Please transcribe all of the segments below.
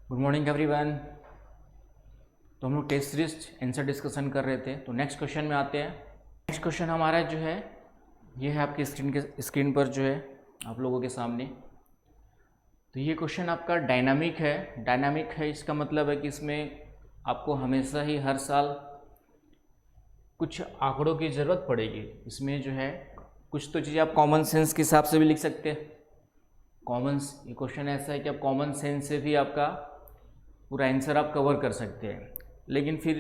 Good morning everyone. तो हम लोग टेस्ट सीरीज आंसर डिस्कशन कर रहे थे, तो नेक्स्ट क्वेश्चन में आते हैं। नेक्स्ट क्वेश्चन हमारा जो है ये है आपकी स्क्रीन पर जो है आप लोगों के सामने। तो ये क्वेश्चन आपका डायनामिक है। इसका मतलब है कि इसमें आपको हमेशा ही हर साल कुछ आंकड़ों की ज़रूरत पड़ेगी। इसमें जो है कुछ तो चीज़ें आप कॉमन सेंस के हिसाब से भी लिख सकते हैं। ये क्वेश्चन ऐसा है कि आप कॉमन सेंस से भी आपका पूरा आंसर आप कवर कर सकते हैं, लेकिन फिर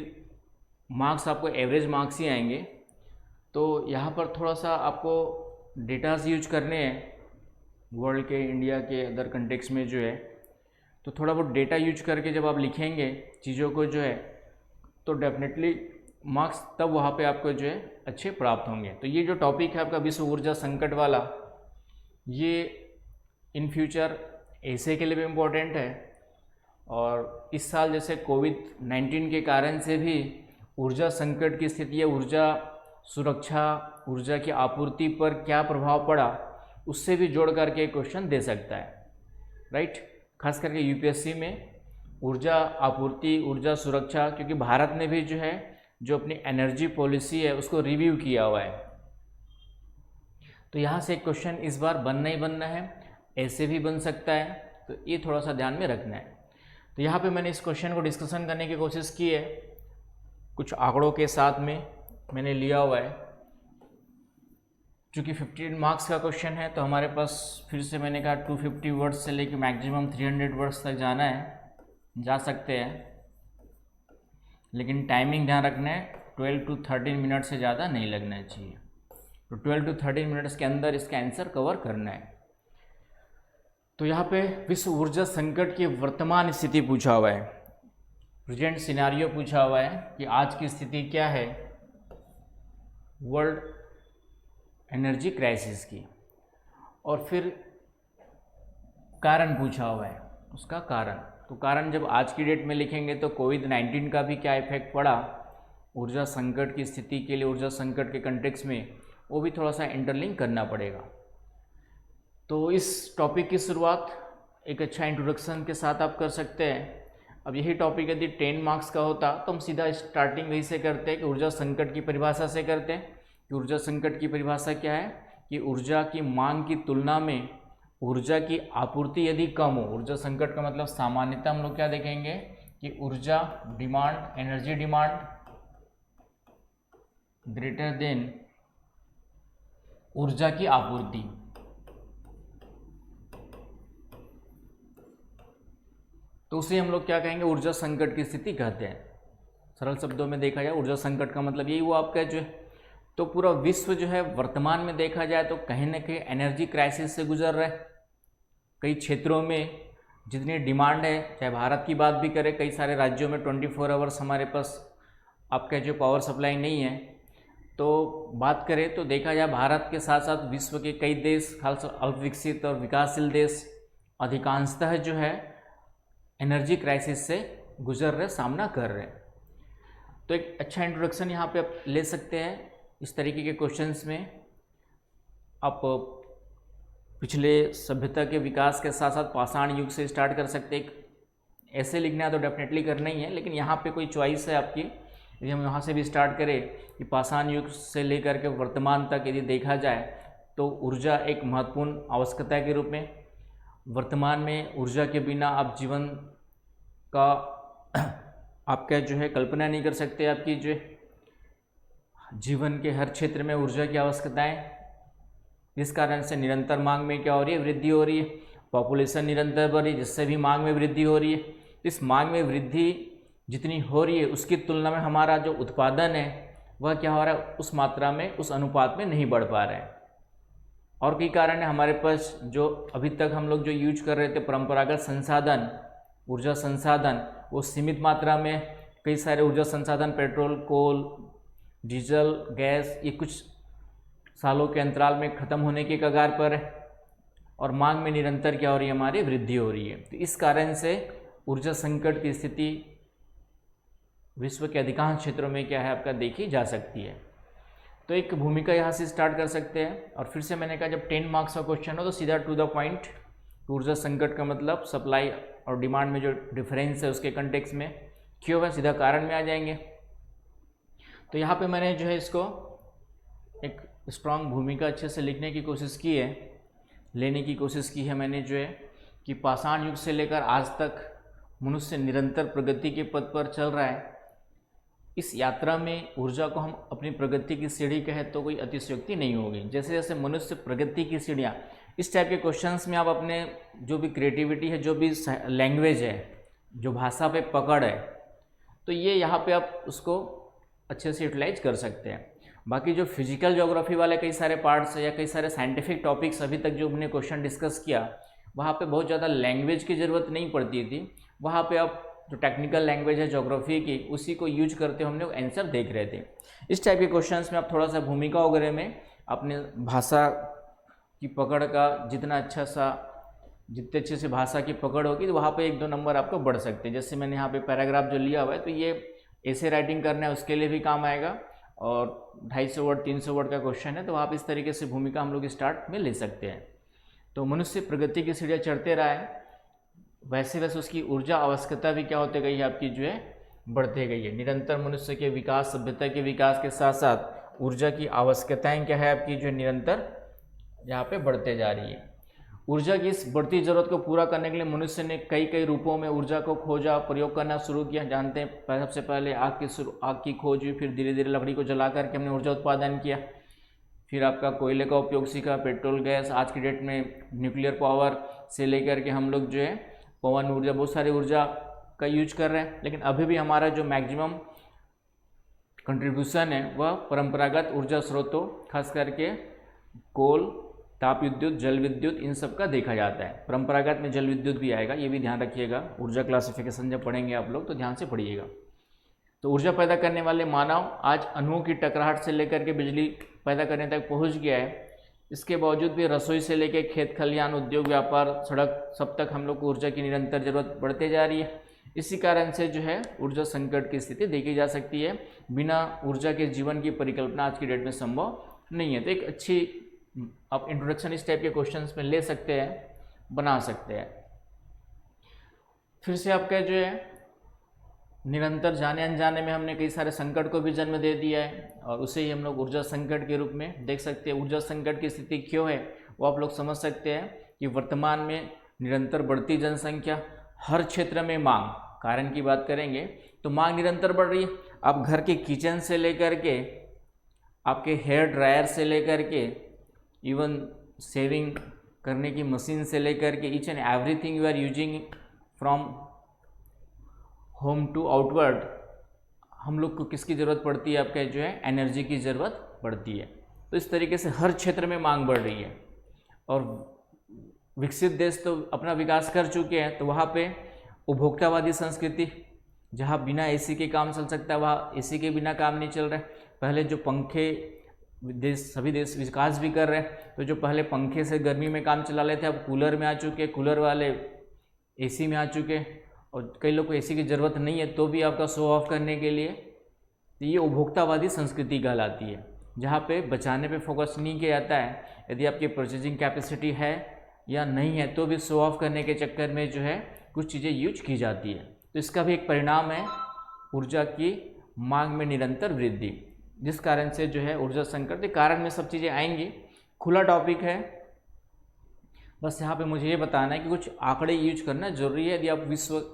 मार्क्स आपको एवरेज मार्क्स ही आएंगे। तो यहाँ पर थोड़ा सा आपको डेटास यूज करने हैं वर्ल्ड के, इंडिया के, अदर कंटेक्स्ट में जो है। तो थोड़ा बहुत डेटा यूज करके जब आप लिखेंगे चीज़ों को जो है, तो डेफिनेटली मार्क्स तब वहाँ पे आपको जो है अच्छे प्राप्त होंगे। तो ये जो टॉपिक है आपका विश्व ऊर्जा संकट वाला, ये इन फ्यूचर ऐसे के लिए भी इम्पोर्टेंट है। और इस साल जैसे कोविड-19 के कारण से भी ऊर्जा संकट की स्थिति है, ऊर्जा सुरक्षा, ऊर्जा की आपूर्ति पर क्या प्रभाव पड़ा, उससे भी जोड़ करके क्वेश्चन दे सकता है, राइट। खास करके यूपीएससी में ऊर्जा आपूर्ति, ऊर्जा सुरक्षा, क्योंकि भारत ने भी जो है जो अपनी एनर्जी पॉलिसी है उसको रिव्यू किया हुआ है। तो यहाँ से एक क्वेश्चन इस बार बनना ही बनना है, ऐसे भी बन सकता है, तो ये थोड़ा सा ध्यान में रखना है। तो यहाँ पे मैंने इस क्वेश्चन को डिस्कशन करने की कोशिश की है, कुछ आंकड़ों के साथ में मैंने लिया हुआ है। चूँकि 15 मार्क्स का क्वेश्चन है, तो हमारे पास फिर से मैंने कहा 250 वर्ड्स से लेकर मैक्सिमम 300 वर्ड्स तक जाना है, जा सकते हैं, लेकिन टाइमिंग ध्यान रखना है, 12 to 13 मिनट से ज़्यादा नहीं लगना चाहिए। तो 12 to 13 मिनट्स के अंदर इसका आंसर कवर करना है। तो यहाँ पे विश्व ऊर्जा संकट की वर्तमान स्थिति पूछा हुआ है, प्रेजेंट सिनेरियो पूछा हुआ है कि आज की स्थिति क्या है वर्ल्ड एनर्जी क्राइसिस की, और फिर कारण पूछा हुआ है, उसका कारण। तो कारण जब आज की डेट में लिखेंगे तो कोविड-19 का भी क्या इफेक्ट पड़ा ऊर्जा संकट की स्थिति के लिए, ऊर्जा संकट के कंटेक्स्ट में, वो भी थोड़ा सा इंटरलिंक करना पड़ेगा। तो इस टॉपिक की शुरुआत एक अच्छा इंट्रोडक्शन के साथ आप कर सकते हैं। अब यही टॉपिक यदि 10 मार्क्स का होता तो हम सीधा स्टार्टिंग वहीं से करते हैं कि ऊर्जा संकट की परिभाषा से करते हैं। कि ऊर्जा संकट की परिभाषा क्या है कि ऊर्जा की मांग की तुलना में ऊर्जा की आपूर्ति यदि कम हो। ऊर्जा संकट का मतलब सामान्यतः हम लोग क्या देखेंगे कि ऊर्जा demand, energy demand greater than ऊर्जा की आपूर्ति। तो उसे हम लोग क्या कहेंगे, ऊर्जा संकट की स्थिति कहते हैं। सरल शब्दों में देखा जाए ऊर्जा संकट का मतलब यही हुआ आपका जो है। तो पूरा विश्व जो है वर्तमान में देखा जाए तो कहीं ना कहीं एनर्जी क्राइसिस से गुजर रहा है। कई क्षेत्रों में जितनी डिमांड है, चाहे भारत की बात भी करें, कई सारे राज्यों में 24 आवर्स हमारे पास आपका जो पावर सप्लाई नहीं है। तो बात करें तो देखा जाए भारत के साथ साथ विश्व के कई देश, खासकर अल्पविकसित और विकासशील देश, अधिकांशतः जो है एनर्जी क्राइसिस से गुजर रहे, सामना कर रहे हैं। तो एक अच्छा इंट्रोडक्शन यहाँ पे आप ले सकते हैं। इस तरीके के क्वेश्चंस में आप पिछले सभ्यता के विकास के साथ साथ पाषाण युग से स्टार्ट कर सकते हैं। ऐसे लिखना है तो डेफिनेटली करना ही है, लेकिन यहाँ पे कोई चॉइस है आपकी। यदि हम यहाँ से भी स्टार्ट करें कि पाषाण युग से लेकर के वर्तमान तक यदि देखा जाए तो ऊर्जा एक महत्वपूर्ण आवश्यकता के रूप में, वर्तमान में ऊर्जा के बिना आप जीवन का आपका जो है कल्पना नहीं कर सकते। आपकी जो जीवन के हर क्षेत्र में ऊर्जा की आवश्यकताएं, जिस कारण से निरंतर मांग में क्या हो रही है, वृद्धि हो रही है। पॉपुलेशन निरंतर बढ़ रही है, जिससे भी मांग में वृद्धि हो रही है। इस मांग में वृद्धि जितनी हो रही है उसकी तुलना में हमारा जो उत्पादन है वह क्या हो रहा है, उस मात्रा में, उस अनुपात में नहीं बढ़ पा रहा है। और कई कारण है हमारे पास, जो अभी तक हम लोग जो यूज कर रहे थे परंपरागत संसाधन, ऊर्जा संसाधन, वो सीमित मात्रा में, कई सारे ऊर्जा संसाधन पेट्रोल, कोल, डीजल, गैस, ये कुछ सालों के अंतराल में ख़त्म होने के कगार पर है, और मांग में निरंतर क्या हो रही है, हमारी वृद्धि हो रही है। तो इस कारण से ऊर्जा संकट की स्थिति विश्व के अधिकांश क्षेत्रों में क्या है आपका देखी जा सकती है। तो एक भूमिका यहाँ से स्टार्ट कर सकते हैं। और फिर से मैंने कहा जब 10 मार्क्स का क्वेश्चन हो तो सीधा टू द पॉइंट तो ऊर्जा संकट का मतलब सप्लाई और डिमांड में जो डिफरेंस है उसके कंटेक्स्ट में क्यों है, सीधा कारण में आ जाएंगे। तो यहाँ पे मैंने जो है इसको एक स्ट्रॉन्ग भूमिका अच्छे से लिखने की कोशिश की है, लेने की कोशिश की है मैंने जो है कि पाषाण युग से लेकर आज तक मनुष्य निरंतर प्रगति के पथ पर चल रहा है। इस यात्रा में ऊर्जा को हम अपनी प्रगति की सीढ़ी कहें तो कोई अतिशयोक्ति नहीं होगी। जैसे जैसे मनुष्य प्रगति की सीढ़ियाँ, इस टाइप के क्वेश्चंस में आप अपने जो भी क्रिएटिविटी है, जो भी लैंग्वेज है, जो भाषा पे पकड़ है, तो ये यहाँ पे आप उसको अच्छे से यूटिलाइज कर सकते हैं। बाकी जो फिजिकल ज्योग्राफी वाले कई सारे पार्ट्स या कई सारे साइंटिफिक टॉपिक्स अभी तक जो हमने क्वेश्चन डिस्कस किया, वहाँ पे बहुत ज़्यादा लैंग्वेज की ज़रूरत नहीं पड़ती थी। वहाँ पे आप जो टेक्निकल लैंग्वेज है ज्योग्राफी की, उसी को यूज करते हमने आंसर देख रहे थे। इस टाइप के क्वेश्चंस में आप थोड़ा सा भूमिका वगैरह में अपने भाषा की पकड़ का जितने अच्छे से भाषा की पकड़ होगी तो वहाँ पे 1-2 नंबर आपको बढ़ सकते हैं। जैसे मैंने यहाँ पे पैराग्राफ जो लिया हुआ है, तो ये ऐसे राइटिंग करना है उसके लिए भी काम आएगा, और 250 वर्ड 300 वर्ड का क्वेश्चन है, तो आप इस तरीके से भूमिका हम लोग स्टार्ट में ले सकते हैं। तो मनुष्य प्रगति की सीढ़ियाँ चढ़ते रहा है, वैसे वैसे उसकी ऊर्जा आवश्यकता भी क्या होते गई है, आपकी जो है बढ़ते गई है। निरंतर मनुष्य के विकास, सभ्यता के विकास के साथ साथ ऊर्जा की आवश्यकताएं क्या है आपकी जो निरंतर यहाँ पे बढ़ते जा रही है। ऊर्जा की इस बढ़ती ज़रूरत को पूरा करने के लिए मनुष्य ने कई रूपों में ऊर्जा को खोजा, प्रयोग करना शुरू किया। जानते हैं सबसे पहले आग की खोज हुई, फिर धीरे धीरे लकड़ी को जला करके हमने ऊर्जा उत्पादन किया, फिर आपका कोयले का उपयोग सीखा, पेट्रोल गैस, आज की डेट में न्यूक्लियर पावर से लेकर के हम लोग जो है पवन ऊर्जा, बहुत सारी ऊर्जा का यूज कर रहे हैं। लेकिन अभी भी हमारा जो मैक्सिमम कंट्रीब्यूशन है वह परंपरागत ऊर्जा स्रोतों, खास करके कोल, ताप विद्युत, जल विद्युत, इन सब का देखा जाता है। परंपरागत में जल विद्युत भी आएगा, ये भी ध्यान रखिएगा। ऊर्जा क्लासिफिकेशन जब पढ़ेंगे आप लोग तो ध्यान से पढ़िएगा। तो ऊर्जा पैदा करने वाले मानव आज अणुओं की टकराहट से लेकर के बिजली पैदा करने तक पहुंच गया है। इसके बावजूद भी रसोई से लेकर खेत खलिहान, उद्योग, व्यापार, सड़क, सब तक हम लोग को ऊर्जा की निरंतर जरूरत बढ़ते जा रही है। इसी कारण से जो है ऊर्जा संकट की स्थिति देखी जा सकती है। बिना ऊर्जा के जीवन की परिकल्पना आज की डेट में संभव नहीं है। तो एक अच्छी आप इंट्रोडक्शन इस टाइप के क्वेश्चंस में ले सकते हैं, बना सकते हैं। फिर से आपका जो है निरंतर जाने अनजाने में हमने कई सारे संकट को भी जन्म दे दिया है, और उसे ही हम लोग ऊर्जा संकट के रूप में देख सकते हैं। ऊर्जा संकट की स्थिति क्यों है वो आप लोग समझ सकते हैं कि वर्तमान में निरंतर बढ़ती जनसंख्या, हर क्षेत्र में मांग, कारण की बात करेंगे तो मांग निरंतर बढ़ रही है। आप घर के किचन से लेकर के आपके हेयर ड्रायर से लेकर के इवन सेविंग करने की मशीन से लेकर के each and everything you are using from home to outward, हम लोग को किसकी ज़रूरत पड़ती है, आपका जो है एनर्जी की ज़रूरत पड़ती है। तो इस तरीके से हर क्षेत्र में मांग बढ़ रही है। और विकसित देश तो अपना विकास कर चुके हैं, तो वहाँ पे उपभोक्तावादी संस्कृति, जहाँ बिना एसी के काम चल सकता है वहाँ एसी के बिना काम नहीं चल रहा है। पहले जो पंखे सभी देश विकास भी कर रहे हैं, तो जो पहले पंखे से गर्मी में काम चला लेते हैं अब कूलर में आ चुके, कूलर वाले एसी में आ चुके, और कई लोग को एसी की ज़रूरत नहीं है तो भी आपका शो ऑफ करने के लिए। तो ये उपभोक्तावादी संस्कृति कहलाती है, जहाँ पे बचाने पे फोकस नहीं किया जाता है। यदि आपकी परचेजिंग कैपेसिटी है या नहीं है तो भी शो ऑफ करने के चक्कर में जो है कुछ चीज़ें यूज की जाती है। तो इसका भी एक परिणाम है ऊर्जा की मांग में निरंतर वृद्धि, जिस कारण से जो है ऊर्जा संकट के कारण में सब चीज़ें आएंगी। खुला टॉपिक है, बस यहाँ पे मुझे ये बताना है कि कुछ आंकड़े यूज करना जरूरी है। यदि आप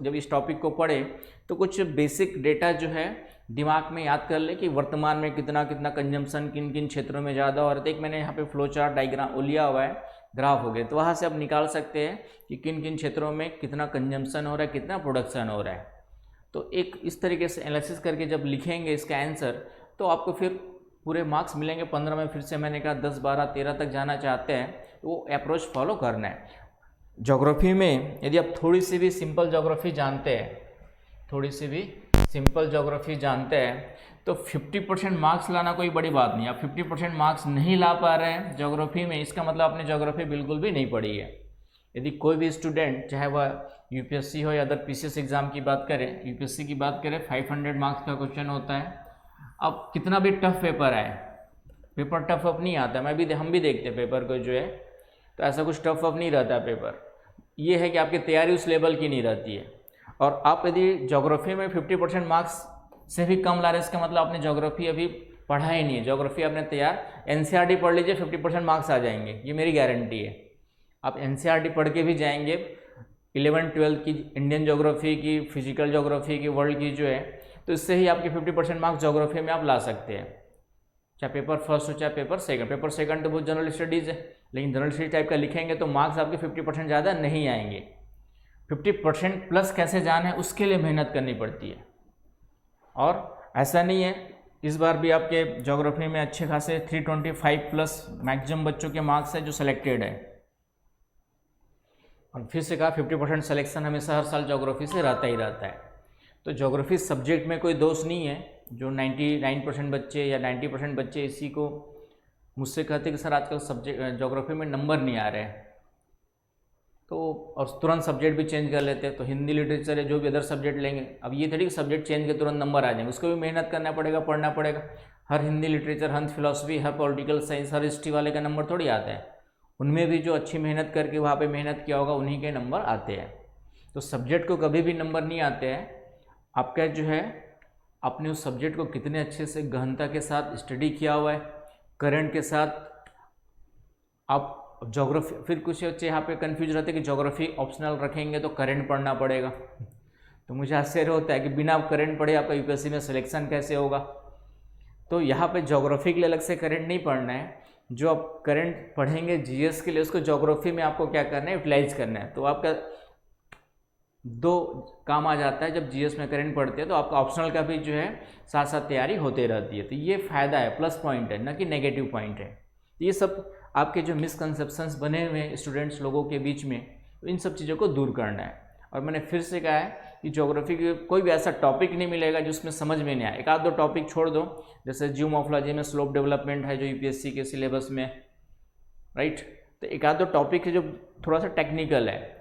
जब इस टॉपिक को पढ़े तो कुछ बेसिक डेटा जो है दिमाग में याद कर ले कि वर्तमान में कितना कंजम्पशन किन किन क्षेत्रों में ज़्यादा हो रहा है। एक मैंने यहाँ पे फ्लो चार्ट डायग्राम लिया हुआ है, ग्राफ हो गए, तो वहाँ से आप निकाल सकते हैं कि किन किन क्षेत्रों में कितना कंजम्पशन हो रहा है, कितना प्रोडक्शन हो रहा है। तो एक इस तरीके से एनालिसिस करके जब लिखेंगे इसका आंसर तो आपको फिर पूरे मार्क्स मिलेंगे 15 में। फिर से मैंने कहा 10, 12, 13 तक जाना चाहते हैं तो वो अप्रोच फॉलो करना है। ज्योग्राफी में यदि आप थोड़ी सी भी सिंपल ज्योग्राफी जानते हैं तो 50% मार्क्स लाना कोई बड़ी बात नहीं। आप 50% मार्क्स नहीं ला पा रहे हैं ज्योग्राफी में, इसका मतलब आपने ज्योग्राफी बिल्कुल भी नहीं पढ़ी है। यदि कोई भी स्टूडेंट, चाहे वह यूपीएससी हो या अदर पीसीएस एग्जाम की बात करें, यूपीएससी की बात करें 500 मार्क्स का क्वेश्चन होता है। अब कितना भी टफ पेपर आए, पेपर टफ अप नहीं आता, हम भी देखते पेपर को जो है, तो ऐसा कुछ टफ अप नहीं रहता पेपर। ये है कि आपकी तैयारी उस लेवल की नहीं रहती है। और आप यदि ज्योग्राफी में 50% मार्क्स से भी कम ला रहे हैं, इसका मतलब आपने ज्योग्राफी अभी पढ़ा ही नहीं है। ज्योग्राफी आपने तैयार एनसीईआरटी पढ़ लीजिए, 50% मार्क्स आ जाएंगे, ये मेरी गारंटी है। आप एनसीईआरटी पढ़ के भी जाएंगे 11-12 की, इंडियन ज्योग्राफी की, फिजिकल ज्योग्राफी की, वर्ल्ड की जो है, तो इससे ही आपके 50% मार्क्स ज्योग्राफी में आप ला सकते हैं, चाहे पेपर फर्स्ट हो चाहे पेपर सेकंड। पेपर सेकंड तो बहुत जनरल स्टडीज़ है, लेकिन जनरल स्टडीज टाइप का लिखेंगे तो मार्क्स आपके 50% ज़्यादा नहीं आएंगे। 50% प्लस कैसे जाना है उसके लिए मेहनत करनी पड़ती है। और ऐसा नहीं है, इस बार भी आपके ज्योग्राफी में अच्छे खासे 325 प्लस मैक्सिमम बच्चों के मार्क्स है जो सिलेक्टेड है। और फिर से कहा 50% सिलेक्शन हमेशा हर साल ज्योग्राफी से रहता ही रहता है। तो ज्योग्राफी सब्जेक्ट में कोई दोष नहीं है। जो 99% बच्चे या 90% बच्चे इसी को मुझसे कहते कि सर आजकल सब्जेक्ट ज्योग्राफी में नंबर नहीं आ रहे हैं, तो और तुरंत सब्जेक्ट भी चेंज कर लेते हैं। तो हिंदी लिटरेचर है, जो भी अदर सब्जेक्ट लेंगे, अब ये थोड़ी कि सब्जेक्ट चेंज के तुरंत नंबर आ जाएंगे, उसको भी मेहनत करना पड़ेगा, पढ़ना पड़ेगा। हर हिंदी लिटरेचर, हर फिलॉसफी, हर पॉलिटिकल साइंस, हर हिस्ट्री वाले का नंबर थोड़ी आता है। उनमें भी जो अच्छी मेहनत करके वहाँ पे मेहनत किया होगा उन्हीं के नंबर आते हैं। तो सब्जेक्ट को कभी भी नंबर नहीं आते हैं, आपका जो है आपने उस सब्जेक्ट को कितने अच्छे से गहनता के साथ स्टडी किया हुआ है, करंट के साथ। आप ज्योग्राफी, फिर कुछ बच्चे यहाँ पे कंफ्यूज रहते हैं कि ज्योग्राफी ऑप्शनल रखेंगे तो करंट पढ़ना पड़ेगा। तो मुझे आश्चर्य होता है कि बिना करंट पढ़े आपका यूपीएससी में सिलेक्शन कैसे होगा। तो यहाँ पे ज्योग्राफी के लिए अलग से करंट नहीं पढ़ना है, जो आप करंट पढ़ेंगे जीएस के लिए उसको ज्योग्राफी में आपको क्या करना है, यूटिलाइज करना है। तो आपका दो काम आ जाता है, जब जीएस में करंट पढ़ते हैं तो आपका ऑप्शनल का भी जो है साथ साथ तैयारी होते रहती है। तो ये फ़ायदा है, प्लस पॉइंट है, ना कि नेगेटिव पॉइंट है। तो ये सब आपके जो मिसकंसेप्शंस बने हुए हैं स्टूडेंट्स लोगों के बीच में, तो इन सब चीज़ों को दूर करना है। और मैंने फिर से कहा है कि ज्योग्राफी के कोई भी ऐसा टॉपिक नहीं मिलेगा जिसमें समझ में नहीं आए। एक आध दो टॉपिक छोड़ दो, जैसे जियोमॉर्फोलॉजी में स्लोप डेवलपमेंट है जो यूपीएससी के सिलेबस में, राइट। तो एक आध दो टॉपिक है जो थोड़ा सा टेक्निकल है,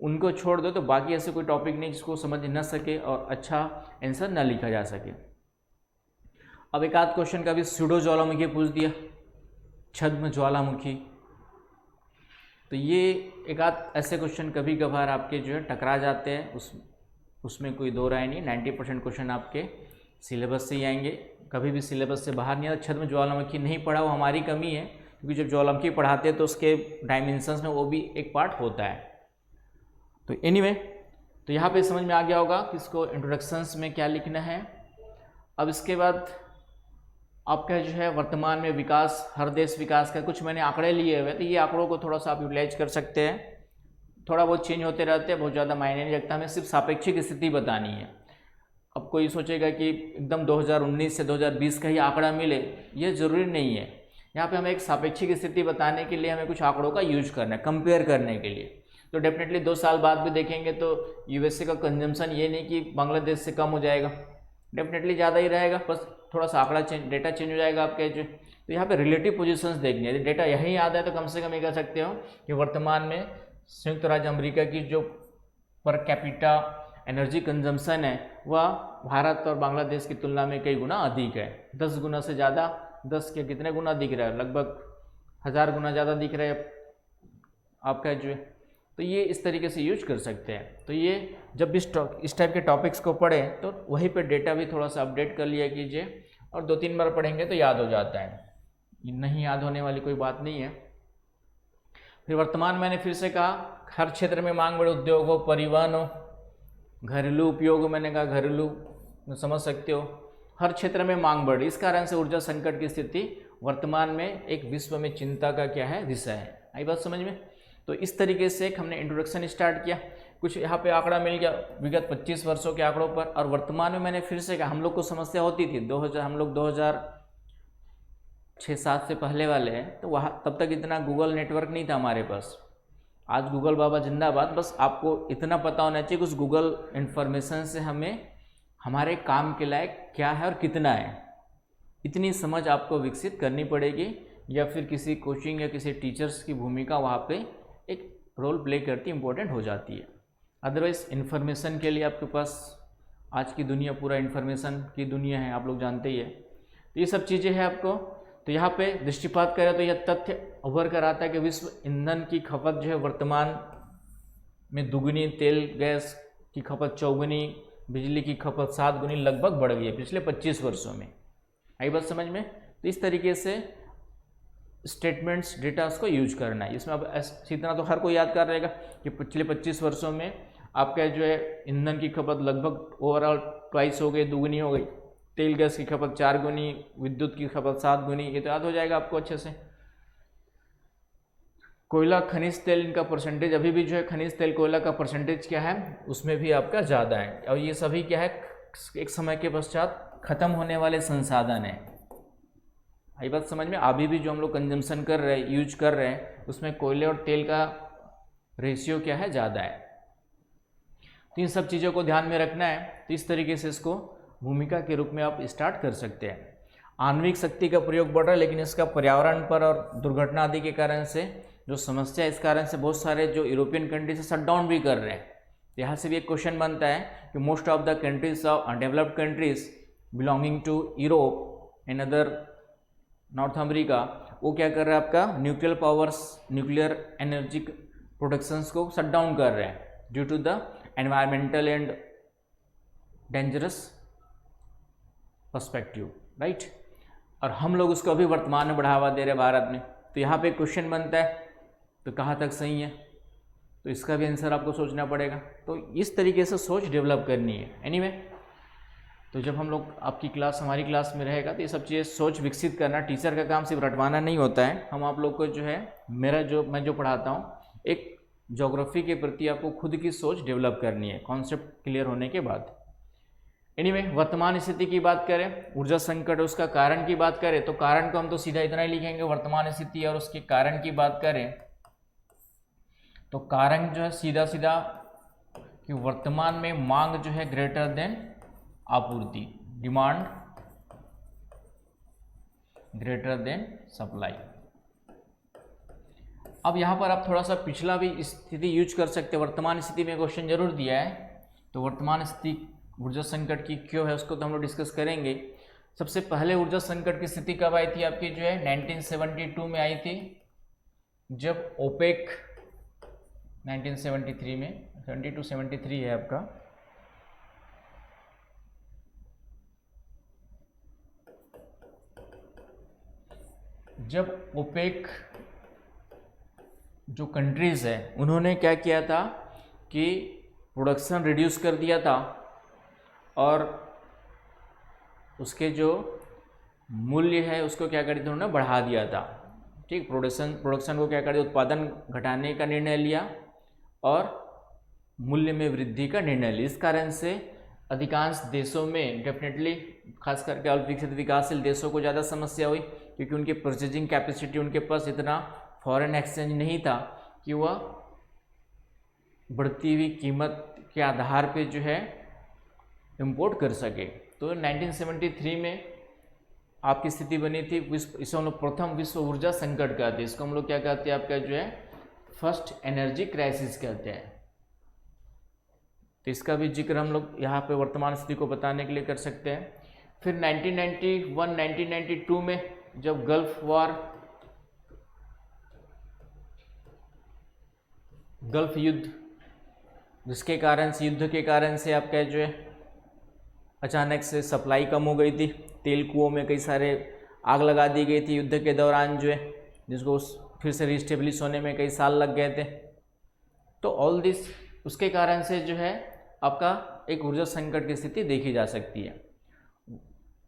उनको छोड़ दो, तो बाकी ऐसे कोई टॉपिक नहीं जिसको समझ न सके और अच्छा आंसर न लिखा जा सके। अब एक आध क्वेश्चन का भी स्यूडो ज्वालामुखी पूछ दिया, छद्म ज्वालामुखी। तो ये एक आध ऐसे क्वेश्चन कभी कभार आपके जो है टकरा जाते हैं, उसमें कोई दो राय नहीं। 90% क्वेश्चन आपके सिलेबस से ही आएंगे, कभी भी सिलेबस से बाहर नहीं आता। छद्म ज्वालामुखी नहीं पढ़ा वो हमारी कमी है, क्योंकि जब ज्वालामुखी पढ़ाते हैं तो उसके डायमेंशंस में वो भी एक पार्ट होता है। तो एनीवे, तो यहाँ पे समझ में आ गया होगा कि इसको इंट्रोडक्शंस में क्या लिखना है। अब इसके बाद आपका जो है वर्तमान में विकास, हर देश विकास का कुछ मैंने आंकड़े लिए हुए, तो ये आंकड़ों को थोड़ा सा आप यूटिलाइज कर सकते हैं। थोड़ा बहुत चेंज होते रहते हैं, बहुत ज़्यादा मायने नहीं रखता, हमें सिर्फ सापेक्षिक स्थिति बतानी है। अब कोई सोचेगा कि एकदम 2019 से 2020 का ही आंकड़ा मिले, ये ज़रूरी नहीं है। यहाँ पे हमें एक सापेक्षिक स्थिति बताने के लिए हमें कुछ आंकड़ों का यूज करना है, कंपेयर करने के लिए। तो डेफिनेटली 2 साल बाद भी देखेंगे तो यूएसए का कंजम्पशन ये नहीं कि बांग्लादेश से कम हो जाएगा, डेफिनेटली ज़्यादा ही रहेगा, बस थोड़ा सा आंकड़ा चेंज, डेटा चेंज हो जाएगा आपके जो। तो यहाँ पे रिलेटिव पोजीशंस देखनी है। यदि डेटा यही याद है तो कम से कम ये कह सकते हो कि वर्तमान में संयुक्त राज्य अमेरिका की जो पर कैपिटा एनर्जी कंजम्पशन है वह भारत और बांग्लादेश की तुलना में कई गुना अधिक है, 10 गुना से ज़्यादा। 10 के कितने गुना दिख रहा है, लगभग 1000 गुना ज़्यादा दिख रहा है आपका जो है। तो ये इस तरीके से यूज कर सकते हैं। तो ये जब भी इस टाइप के टॉपिक्स को पढ़ें तो वहीं पे डेटा भी थोड़ा सा अपडेट कर लिया कीजिए, और 2-3 बार पढ़ेंगे तो याद हो जाता है, नहीं याद होने वाली कोई बात नहीं है। फिर वर्तमान मैंने फिर से कहा, हर क्षेत्र में मांग बढ़े, उद्योग हो, परिवहन हो, घरेलू उपयोग, मैंने कहा घरेलू समझ सकते हो, हर क्षेत्र में मांग बढ़ी। इस कारण से ऊर्जा संकट की स्थिति वर्तमान में एक विश्व में चिंता का क्या है, विषय है। आई बात समझ में। तो इस तरीके से हमने इंट्रोडक्शन स्टार्ट किया, कुछ यहाँ पे आंकड़ा मिल गया विगत 25 वर्षों के आंकड़ों पर। और वर्तमान में मैंने फिर से कहा, हम लोग को समस्या होती थी 2000, हम लोग 2006-07 से पहले वाले हैं, तो वहाँ तब तक इतना गूगल नेटवर्क नहीं था हमारे पास। आज गूगल बाबा जिंदाबाद, बस आपको इतना पता होना चाहिए कि उस गूगल इन्फॉर्मेशन से हमें हमारे काम के लायक क्या है और कितना है, इतनी समझ आपको विकसित करनी पड़ेगी, या फिर किसी कोचिंग या किसी टीचर्स की भूमिका वहाँ पे एक रोल प्ले करती, इम्पोर्टेंट हो जाती है। अदरवाइज इन्फॉर्मेशन के लिए आपके पास आज की दुनिया पूरा इन्फॉर्मेशन की दुनिया है, आप लोग जानते ही है। तो ये सब चीज़ें हैं आपको। तो यहाँ पे दृष्टिपात करें तो यह तथ्य उभर कर आता है कि विश्व ईंधन की खपत जो है वर्तमान में दुगुनी, तेल गैस की खपत चौगुनी, बिजली की खपत 7 गुनी लगभग बढ़ गई है पिछले 25 वर्षों में। आई बात समझ में? तो इस तरीके से स्टेटमेंट्स डेटास को यूज करना है। इसमें अब इतना तो हर कोई याद कर रहेगा कि पिछले 25 वर्षों में आपका जो है ईंधन की खपत लगभग ओवरऑल ट्वाइस हो गई, दुगुनी हो गई, तेल गैस की खपत 4 गुनी, विद्युत की खपत 7 गुनी, ये तो याद हो जाएगा आपको अच्छे से। कोयला, खनिज तेल, इनका परसेंटेज अभी भी जो है खनिज तेल कोयला का परसेंटेज क्या है उसमें भी आपका ज़्यादा है, और ये सभी क्या है एक समय के पश्चात खत्म होने वाले संसाधन है। आई बात समझ में? अभी भी जो हम लोग कंजम्पशन कर रहे हैं, यूज कर रहे हैं, उसमें कोयले और तेल का रेशियो क्या है, ज़्यादा है। तो इन सब चीज़ों को ध्यान में रखना है। तो इस तरीके से इसको भूमिका के रूप में आप स्टार्ट कर सकते हैं। आणविक शक्ति का प्रयोग बढ़ रहा है, लेकिन इसका पर्यावरण पर और दुर्घटना आदि के कारण से जो समस्या है, इस कारण से बहुत सारे जो यूरोपियन कंट्रीज शट डाउन भी कर रहे हैं। यहाँ से भी एक क्वेश्चन बनता है कि most of the countries of undeveloped countries belonging to Europe and other North America, वो क्या कर रहा है, आपका nuclear powers, nuclear energy productions को शट डाउन कर रहे हैं due to the environmental and dangerous perspective, right. और हम लोग उसको अभी वर्तमान में बढ़ावा दे रहे हैं भारत में। तो यहाँ पे क्वेश्चन बनता है तो कहाँ तक सही है, तो इसका भी आंसर आपको सोचना पड़ेगा। तो इस तरीके से सोच डेवलप करनी है। एनीवे, तो जब हम लोग आपकी क्लास, हमारी क्लास में रहेगा, तो ये सब चीज़ें सोच विकसित करना, टीचर का काम सिर्फ रटवाना नहीं होता है। हम आप लोग को जो है, मैं जो पढ़ाता हूँ, एक ज्योग्राफी के प्रति आपको खुद की सोच डेवलप करनी है कॉन्सेप्ट क्लियर होने के बाद। एनीवे, वर्तमान स्थिति की बात करें, ऊर्जा संकट, उसका कारण की बात करें, तो कारण को हम तो सीधा इतना ही लिखेंगे, वर्तमान स्थिति, और उसके कारण की बात करें तो कारण जो है सीधा सीधा कि वर्तमान में मांग जो है ग्रेटर देन आपूर्ति, डिमांड ग्रेटर देन सप्लाई। अब यहाँ पर आप थोड़ा सा पिछला भी स्थिति यूज कर सकते हैं। वर्तमान स्थिति में क्वेश्चन जरूर दिया है, तो वर्तमान स्थिति ऊर्जा संकट की क्यों है उसको तो हम लोग डिस्कस करेंगे। सबसे पहले ऊर्जा संकट की स्थिति कब आई थी आपकी, जो है 1972 में आई थी, जब ओपेक 1973 में, 72-73 है आपका, जब ओपेक जो कंट्रीज है उन्होंने क्या किया था कि प्रोडक्शन रिड्यूस कर दिया था और उसके जो मूल्य है उसको क्या कर दिया, उन्होंने बढ़ा दिया था। ठीक, प्रोडक्शन को क्या कर दिया, उत्पादन घटाने का निर्णय लिया और मूल्य में वृद्धि का निर्णय लिया। इस कारण से अधिकांश देशों में डेफिनेटली, खास करके अल्पविकसित विकासशील देशों को ज़्यादा समस्या हुई, क्योंकि उनकी परचेजिंग कैपेसिटी, उनके पास इतना फॉरेन एक्सचेंज नहीं था कि वह बढ़ती हुई कीमत के आधार पे जो है इंपोर्ट कर सके। तो 1973 में आपकी स्थिति बनी थी, इसे हम लोग प्रथम विश्व ऊर्जा संकट कहते हैं। इसको हम लोग क्या कहते हैं, आपका जो है फर्स्ट एनर्जी क्राइसिस कहते हैं। तो इसका भी जिक्र हम लोग यहाँ पे वर्तमान स्थिति को बताने के लिए कर सकते हैं। फिर 1991-1992 में जब गल्फ युद्ध, जिसके कारण से, युद्ध के कारण से आपका जो है अचानक से सप्लाई कम हो गई थी, तेल कुओं में कई सारे आग लगा दी गई थी युद्ध के दौरान जो है, जिसको फिर से रिस्टेब्लिश होने में कई साल लग गए थे। तो ऑल दिस, उसके कारण से जो है आपका एक ऊर्जा संकट की स्थिति देखी जा सकती है।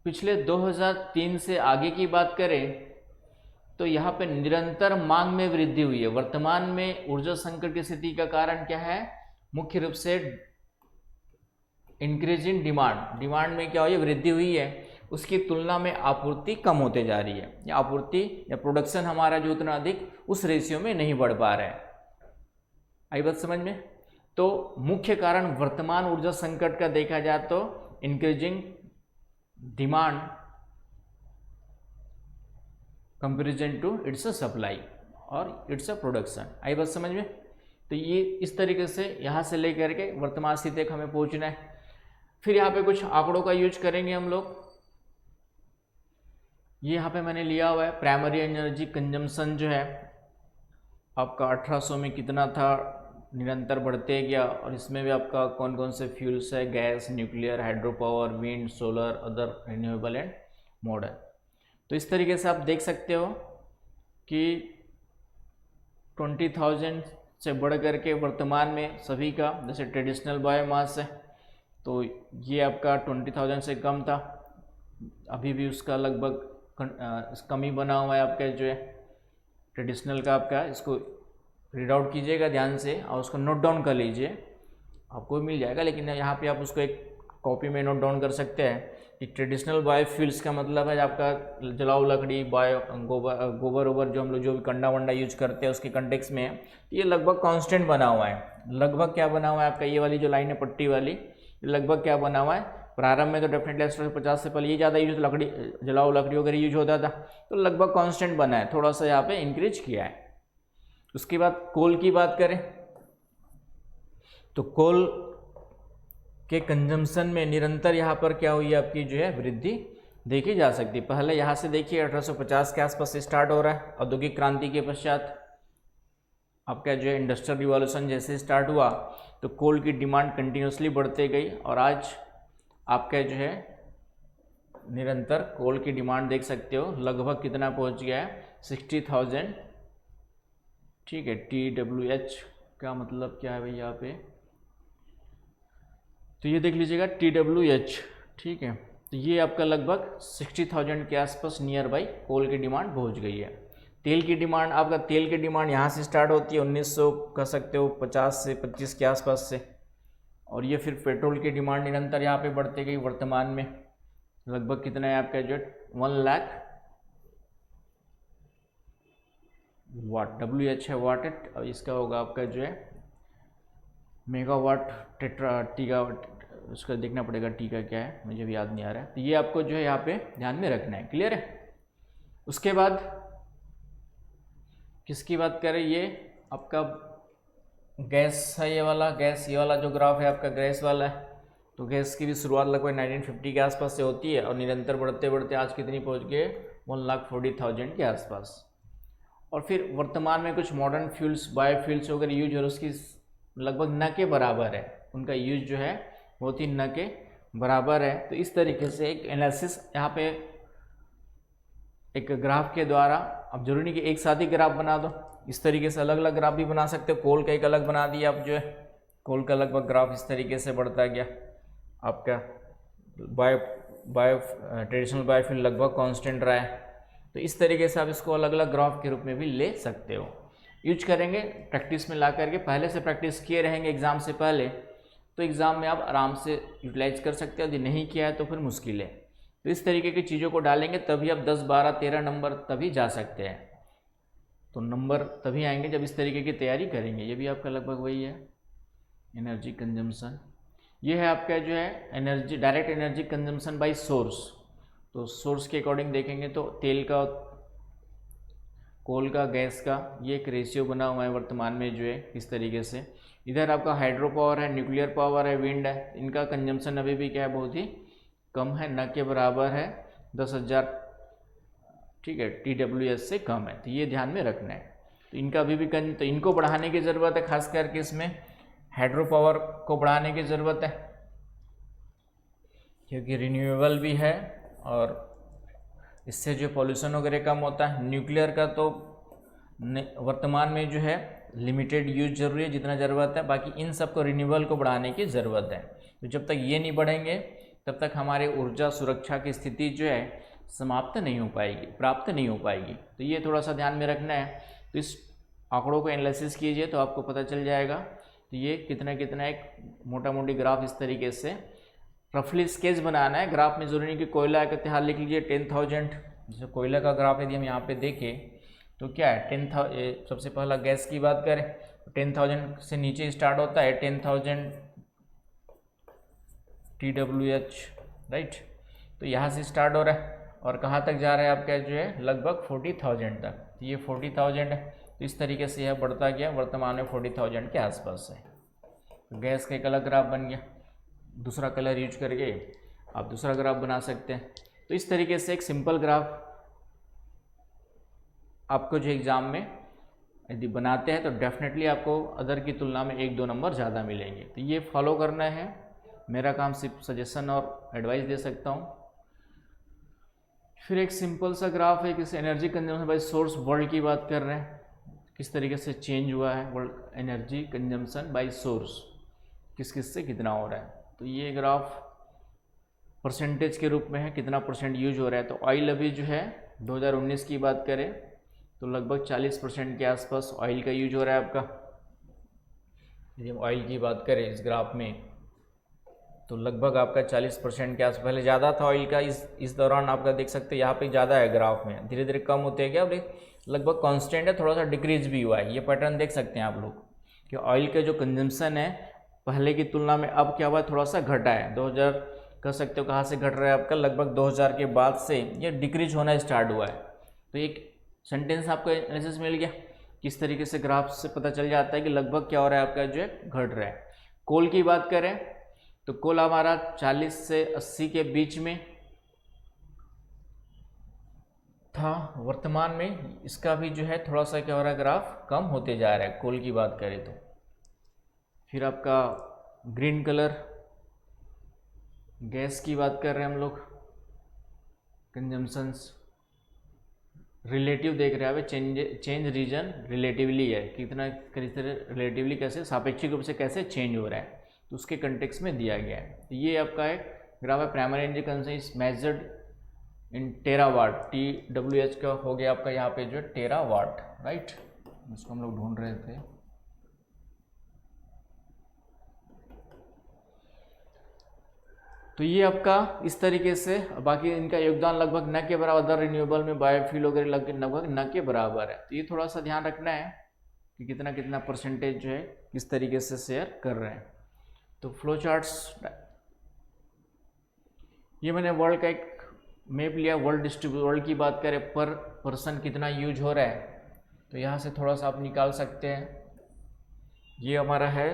पिछले 2003 से आगे की बात करें तो यहाँ पे निरंतर मांग में वृद्धि हुई है। वर्तमान में ऊर्जा संकट की स्थिति का कारण क्या है, मुख्य रूप से इंक्रीज इन डिमांड में क्या हुई है, वृद्धि हुई है, उसकी तुलना में आपूर्ति कम होते जा रही है, या आपूर्ति या प्रोडक्शन हमारा जो उतना अधिक उस रेशियो में नहीं बढ़ पा रहा है। आई बात समझ में? तो मुख्य कारण वर्तमान ऊर्जा संकट का देखा जाए तो increasing demand comparison to its a supply और इट्स अ प्रोडक्शन। आई बात समझ में? तो ये इस तरीके से यहाँ से लेकर के वर्तमान स्थिति तक हमें पहुँचना है। फिर यहाँ पे कुछ आंकड़ों का यूज करेंगे हम लोग। ये यहाँ पे मैंने लिया हुआ है, प्राइमरी एनर्जी कंजम्पशन जो है आपका 1800 में कितना था, निरंतर बढ़ते गया और इसमें भी आपका कौन कौन से फ्यूल्स है, gas, nuclear, hydro power, wind, solar, other renewable and modern. तो इस तरीके से आप देख सकते हो कि 20,000 से बढ़ करके वर्तमान में सभी का जैसे ट्रेडिशनल बायोमास है तो ये आपका 20,000 से कम था, अभी भी उसका लगभग कमी बना हुआ है आपका जो है ट्रेडिशनल का आपका। इसको रीड आउट कीजिएगा ध्यान से और उसको नोट डाउन कर लीजिए, आपको मिल जाएगा, लेकिन यहाँ पे आप उसको एक कॉपी में नोट डाउन कर सकते हैं कि ट्रेडिशनल बायोफ्यूल्स का मतलब है आपका जलाऊ लकड़ी, गोबर ओबर जो हम लोग जो भी कंडा वंडा यूज करते हैं उसके कंटेक्स में ये लगभग कांस्टेंट बना हुआ है। लगभग क्या बना हुआ है आपका, ये वाली जो लाइन है पट्टी वाली, लगभग क्या बना हुआ है, प्रारंभ में तो डेफिनेटली 1850 से पहले ये ज़्यादा यूज लकड़ी, जलाऊ लकड़ी वगैरह यूज होता था, तो लगभग कांस्टेंट बना है, थोड़ा सा यहाँ पे इंक्रीज किया है। उसके बाद कोल की बात करें तो कोल के कंजम्पशन में निरंतर यहाँ पर क्या हुई है आपकी जो है वृद्धि देखी जा सकती है। पहले यहाँ से देखिए 1850 के आसपास से स्टार्ट हो रहा है, औद्योगिक क्रांति के पश्चात आपका जो है इंडस्ट्रियल रिवॉल्यूशन जैसे स्टार्ट हुआ तो कोल की डिमांड कंटिन्यूसली बढ़ते गई और आज आपका जो है निरंतर कोल की डिमांड देख सकते हो लगभग कितना पहुंच गया है 60,000। ठीक है, TWH का मतलब क्या है भाई यहाँ पे, तो ये देख लीजिएगा TWH। ठीक है, तो ये आपका लगभग 60,000 के आसपास नियर बाई कोल की डिमांड पहुंच गई है। तेल की डिमांड, आपका तेल की डिमांड यहाँ से स्टार्ट होती है 1900 कह सकते हो 50 से 25 के आसपास से, और ये फिर पेट्रोल की डिमांड निरंतर यहाँ पे बढ़ती गई। वर्तमान में लगभग कितना है आपका जो 1 लाख वाट, WH है वाट है, और इसका होगा आपका जो है मेगावाट टीका, उसका देखना पड़ेगा टी का क्या है, मुझे भी याद नहीं आ रहा है। तो ये आपको जो है यहाँ पे ध्यान में रखना है, क्लियर है। उसके बाद किसकी बात करें, ये आपका गैस है, ये वाला गैस, ये वाला जो ग्राफ है आपका गैस वाला है, तो गैस की भी शुरुआत लगभग 1950 के आसपास से होती है और निरंतर बढ़ते बढ़ते आज कितनी पहुंच गए 1,40,000 के आसपास। और फिर वर्तमान में कुछ मॉडर्न फ्यूल्स, बायोफ्यूल्स वगैरह यूज और उसकी लगभग न के बराबर है, उनका यूज जो है बहुत ही न के बराबर है। तो इस तरीके से एक एनालिसिस यहाँ पे एक ग्राफ के द्वारा, अब जरूरी नहीं कि एक साथ ही ग्राफ बना दो, इस तरीके से अलग अलग ग्राफ भी बना सकते हो। कोल का एक अलग बना दिया, अब जो है कोल का लगभग ग्राफ इस तरीके से बढ़ता गया, आपका ट्रेडिशनल बायोफ्यूल लगभग कांस्टेंट रहा है। तो इस तरीके से आप इसको अलग अलग ग्राफ के रूप में भी ले सकते हो, यूज करेंगे प्रैक्टिस में ला करके। पहले से प्रैक्टिस किए रहेंगे एग्ज़ाम से पहले तो एग्ज़ाम में आप आराम से यूटिलाइज कर सकते हो, यदि नहीं किया है तो फिर मुश्किल है। तो इस तरीके की चीज़ों को डालेंगे तभी आप 10, 12, 13 नंबर तभी जा सकते हैं। तो नंबर तभी आएंगे जब इस तरीके की तैयारी करेंगे। ये भी आपका लगभग वही है, एनर्जी कंजम्पशन। ये है आपका जो है energy, direct energy consumption by source. तो सोर्स के अकॉर्डिंग देखेंगे तो तेल का, कोल का, गैस का, ये एक रेशियो बना हुआ है वर्तमान में जो है इस तरीके से। इधर आपका हाइड्रो पावर है, न्यूक्लियर पावर है, विंड है, इनका कंजम्पशन अभी भी क्या है बहुत ही कम है, न के बराबर है 10,000। ठीक है, TWH से कम है, तो ये ध्यान में रखना है। तो इनका अभी भी तो इनको बढ़ाने की ज़रूरत है, खास करके इसमें हाइड्रो पावर को बढ़ाने की ज़रूरत है क्योंकि रिन्यूएबल भी है और इससे जो पॉल्यूशन वगैरह कम होता है। न्यूक्लियर का तो वर्तमान में जो है लिमिटेड यूज जरूरी है, जितना ज़रूरत है, बाकी इन सब को रिन्यूएबल को बढ़ाने की ज़रूरत है। तो जब तक ये नहीं बढ़ेंगे तब तक हमारे ऊर्जा सुरक्षा की स्थिति जो है समाप्त नहीं हो पाएगी, प्राप्त नहीं हो पाएगी। तो ये थोड़ा सा ध्यान में रखना है। तो इस आंकड़ों को एनालिसिस कीजिए तो आपको पता चल जाएगा। तो ये कितना कितना एक मोटा मोटी ग्राफ इस तरीके से रफली स्केच बनाना है। ग्राफ में जरूरी नहीं कि कोयला का इतिहास लिख लीजिए 10,000, जैसे कोयला का ग्राफ यदि हम यहाँ पे देखें तो क्या है 10,000। सबसे पहला गैस की बात करें 10,000 से नीचे स्टार्ट होता है 10,000 TWH, राइट। तो यहाँ से स्टार्ट हो रहा है और कहाँ तक जा रहा है आपका जो है लगभग 40,000 तक। तो ये 40,000 है, तो इस तरीके से यह बढ़ता गया, वर्तमान में 40,000 के आसपास है। तो गैस का एक अलग ग्राफ बन गया, दूसरा कलर यूज करके आप दूसरा ग्राफ बना सकते हैं। तो इस तरीके से एक सिंपल ग्राफ आपको जो एग्ज़ाम में यदि बनाते हैं तो डेफिनेटली आपको अदर की तुलना में 1-2 नंबर ज़्यादा मिलेंगे। तो ये फॉलो करना है, मेरा काम सिर्फ सजेशन और एडवाइस दे सकता हूँ। फिर एक सिंपल सा ग्राफ है, किसी energy consumption by source world की बात कर रहे हैं, किस तरीके से चेंज हुआ है world energy consumption by source, किस किस से कितना हो रहा है। तो ये ग्राफ परसेंटेज के रूप में है, कितना परसेंट यूज हो रहा है। तो ऑयल अभी जो है 2019 की बात करें तो लगभग 40% के आसपास ऑयल का यूज हो रहा है आपका। यदि हम ऑयल की बात करें इस ग्राफ में तो लगभग आपका 40% के आसपास, पहले ज़्यादा था ऑयल का, इस दौरान आपका देख सकते हैं यहाँ पे ज़्यादा है ग्राफ में, धीरे धीरे कम होते हैं क्या, लगभग कांस्टेंट है, थोड़ा सा डिक्रीज भी हुआ है। ये पैटर्न देख सकते हैं आप लोग कि ऑयल का जो कंजम्पशन है पहले की तुलना में अब क्या हुआ है, थोड़ा सा घटा है। 2000 कह सकते हो कहाँ से घट रहा है आपका, लगभग 2000 के बाद से ये डिक्रीज होना स्टार्ट हुआ है। तो एक सेंटेंस आपको एनालिसिस मिल गया, किस तरीके से ग्राफ से पता चल जाता है कि लगभग क्या हो रहा है आपका जो है घट रहा है। कोल की बात करें तो कोल हमारा 40 से 80 के बीच में था, वर्तमान में इसका भी जो है थोड़ा सा क्या हो रहा है, ग्राफ कम होते जा रहा है कोल की बात करें तो। फिर आपका ग्रीन कलर गैस की बात कर रहे हैं हम लोग, कंजम्पशंस रिलेटिव देख रहे हैं, चेंज रीजन रिलेटिवली है, कितना रिलेटिवली कैसे सापेक्षिक रूप से कैसे चेंज हो रहा है, तो उसके कंटेक्स्ट में दिया गया है। तो ये आपका एक ग्राफ है, primary energy consumption is measured in terawatt, TWH का हो गया आपका यहाँ पे जो है टेरावाट, राइट, इसको हम लोग ढूंढ रहे थे। तो ये आपका इस तरीके से, बाकी इनका योगदान लगभग न के बराबर, अदर रिन्यूएबल में बायोफ्यूल वगैरह लगभग न के बराबर है। तो ये थोड़ा सा ध्यान रखना है कि कितना कितना परसेंटेज जो है किस तरीके से शेयर कर रहे हैं। तो फ्लो चार्ट्स, ये मैंने वर्ल्ड का एक मैप लिया, वर्ल्ड की बात करें पर पर्सन कितना यूज हो रहा है, तो यहाँ से थोड़ा सा आप निकाल सकते हैं। ये हमारा है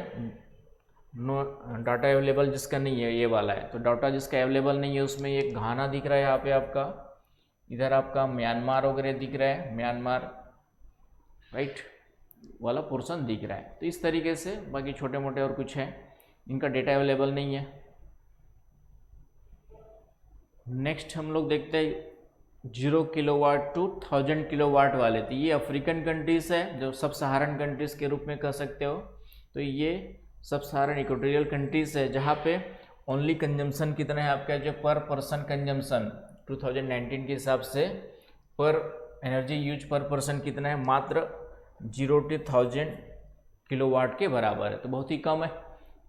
नो डाटा अवेलेबल जिसका नहीं है, ये वाला है। तो डाटा जिसका अवेलेबल नहीं है उसमें ये घाना दिख रहा है यहाँ पे आपका, इधर आपका म्यांमार वगैरह दिख रहा है, म्यांमार राइट वाला पोर्शन दिख रहा है। तो इस तरीके से बाकी छोटे मोटे और कुछ है, इनका डेटा अवेलेबल नहीं है। नेक्स्ट हम लोग देखते हैं 0 किलोवाट टू 1000 किलोवाट वाले। तो ये अफ्रीकन कंट्रीज़ है, जो सब सहारन कंट्रीज़ के रूप में कह सकते हो। तो ये सब सहारन इक्वेटोरियल कंट्रीज़ है जहाँ पे ओनली कंजम्पशन कितना है आपका, जो पर पर्सन कंजम्पशन 2019 के हिसाब से पर एनर्जी यूज पर पर्सन कितना है, मात्र 0 to 1000 किलोवाट के बराबर है। तो बहुत ही कम है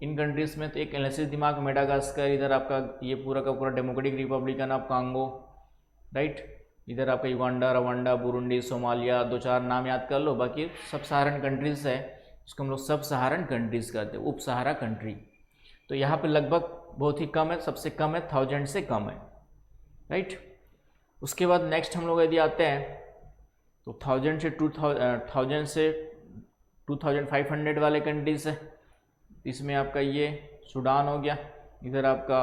इन कंट्रीज़ में। तो एक एनालिसिस दिमाग, मेडागास्कर, इधर आपका ये पूरा का पूरा democratic Republican of Congo, right, इधर आपका युगांडा, रवांडा, बुरुंडी, सोमालिया, 2-4 नाम याद कर लो। बाकी सब सहारन कंट्रीज़ है, उसको हम लोग सब सहारन कंट्रीज़ कहते हैं, उप सहारा कंट्री। तो यहाँ पे लगभग बहुत ही कम है, सबसे कम है 1000 से कम है, राइट। उसके बाद नेक्स्ट हम लोग यदि आते हैं तो 1000 से 2500 वाले कंट्रीज़ है। इसमें आपका ये सूडान हो गया, इधर आपका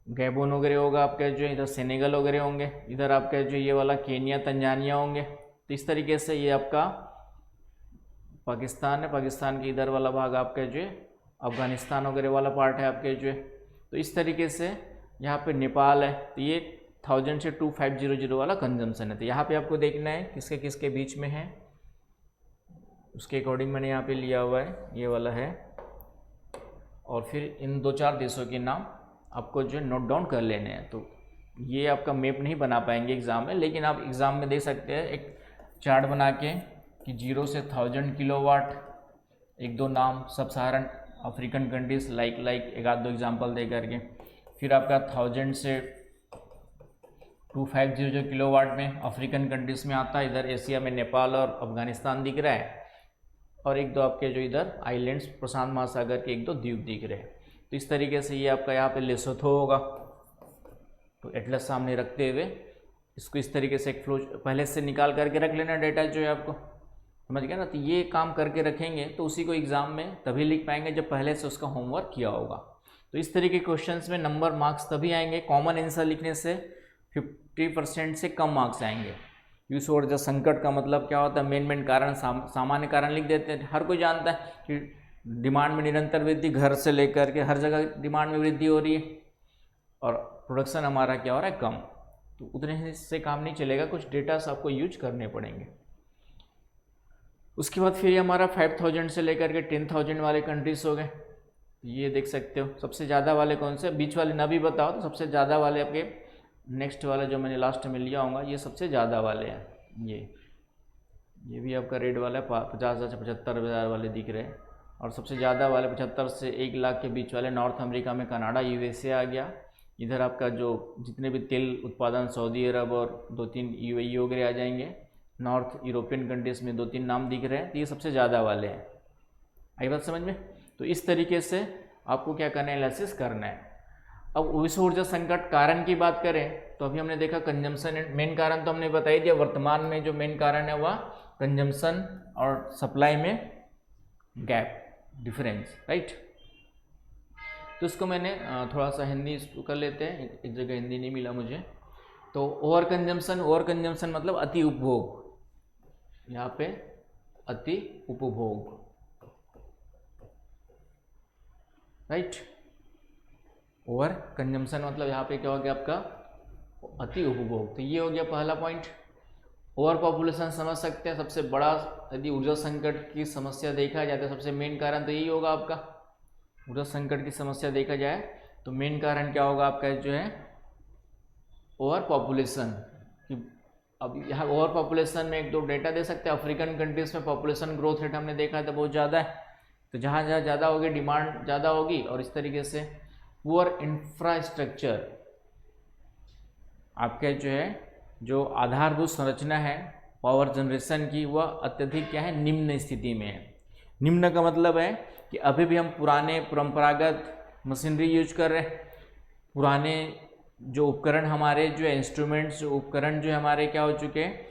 गैबोन वगैरह होगा आपका, जो इधर सेनेगल वगैरह होंगे, इधर आपका जो ये वाला केनिया, तंजानिया होंगे। तो इस तरीके से ये आपका पाकिस्तान है, पाकिस्तान के इधर वाला भाग आपका जो है अफगानिस्तान वगैरह वाला पार्ट है आपके जो है। तो इस तरीके से यहाँ पे नेपाल है। तो ये 1000 से 2500 वाला कंजम्पशन है। तो यहाँ पे आपको देखना है किसके किसके बीच में है, उसके अकॉर्डिंग मैंने यहाँ पे लिया हुआ है, ये वाला है। और फिर इन 2-4 देशों के नाम आपको जो नोट डाउन कर लेने हैं। तो ये आपका मैप नहीं बना पाएंगे एग्ज़ाम में, लेकिन आप एग्ज़ाम में देख सकते हैं एक चार्ट बना के कि 0 से 1000 किलोवाट, 1-2 नाम सब सहारन अफ्रीकन कंट्रीज़ लाइक 1-2 एग्जाम्पल दे करके। फिर आपका 1000 से 2500 किलोवाट में अफ्रीकन कंट्रीज़ में आता है। इधर एशिया में नेपाल और अफगानिस्तान दिख रहा है, और 1-2 आपके जो इधर आइलैंड्स प्रशांत महासागर के 1-2 द्वीप दिख रहे हैं। तो इस तरीके से ये आपका यहाँ पे लेसोथो होगा। तो एटलस सामने रखते हुए इसको इस तरीके से एक फ्लो पहले से निकाल करके रख लेना, डेटा जो है आपको समझ गया ना। तो ये काम करके रखेंगे तो उसी को एग्ज़ाम में तभी लिख पाएंगे जब पहले से उसका होमवर्क किया होगा। तो इस तरीके के क्वेश्चंस में नंबर मार्क्स तभी आएंगे, कॉमन आंसर लिखने से 50% से कम मार्क्स आएंगे। विश्व ऊर्जा संकट का मतलब क्या होता है, मेन कारण सामान्य कारण लिख देते हैं। हर कोई जानता है कि डिमांड में निरंतर वृद्धि, घर से लेकर के हर जगह डिमांड में वृद्धि हो रही है और प्रोडक्शन हमारा क्या हो रहा है, कम। तो उतने से काम नहीं चलेगा, कुछ डेटास आपको यूज करने पड़ेंगे। उसके बाद फिर ये हमारा 5000 से लेकर के 10,000 वाले कंट्रीज हो गए। ये देख सकते हो सबसे ज़्यादा वाले कौन से, बीच वाले ना भी बताओ तो सबसे ज़्यादा वाले आपके नेक्स्ट वाला जो मैंने लास्ट में लिया होगा ये सबसे ज़्यादा वाले हैं। ये भी आपका रेड वाला है, 50,000 से 75,000 वाले दिख रहे हैं। और सबसे ज़्यादा वाले 75 से 1 लाख के बीच वाले नॉर्थ अमेरिका में कनाडा, यूएसए आ गया। इधर आपका जो जितने भी तेल उत्पादन सऊदी अरब और 2-3 यूएई वगैरह आ जाएंगे। नॉर्थ यूरोपियन कंट्रीज़ में 2-3 नाम दिख रहे हैं, तो ये सबसे ज़्यादा वाले हैं। आई बात समझ में? तो इस तरीके से आपको क्या करना है, एनालिसिस करना है। अब विश्व ऊर्जा संकट कारण की बात करें तो अभी हमने देखा कंजम्पशन, मेन कारण तो हमने बता ही दिया। वर्तमान में जो मेन कारण है वह कंजम्पशन और सप्लाई में गैप, डिफरेंस, राइट। तो इसको मैंने थोड़ा सा हिंदी कर लेते हैं, एक जगह हिंदी नहीं मिला मुझे। तो ओवर कंजम्पशन मतलब अति उपभोग, यहाँ पे अति उपभोग, राइट। ओवर कंजम्पशन मतलब यहाँ पे क्या हो गया आपका, अति उपभोग। तो ये हो गया पहला पॉइंट। ओवर पॉपुलेशन समझ सकते हैं, सबसे बड़ा यदि ऊर्जा संकट की समस्या देखा जाए तो सबसे मेन कारण तो यही होगा आपका। ऊर्जा संकट की समस्या देखा जाए तो मेन कारण क्या होगा आपका, जो है ओवर पॉपुलेशन। अब यहाँ ओवर पॉपुलेशन में 1-2 डेटा दे सकते हैं। अफ्रीकन कंट्रीज में पॉपुलेशन ग्रोथ रेट हमने देखा है तो बहुत ज़्यादा है, तो जहाँ जहाँ ज़्यादा होगी डिमांड ज़्यादा होगी। और इस तरीके से पुअर इंफ्रास्ट्रक्चर, आपके जो है जो आधारभूत संरचना है पावर जनरेशन की, वह अत्यधिक क्या है, निम्न स्थिति में है। निम्न का मतलब है कि अभी भी हम पुराने परंपरागत मशीनरी यूज कर रहे हैं। पुराने जो उपकरण हमारे जो इंस्ट्रूमेंट्स, उपकरण जो हमारे क्या हो चुके हैं,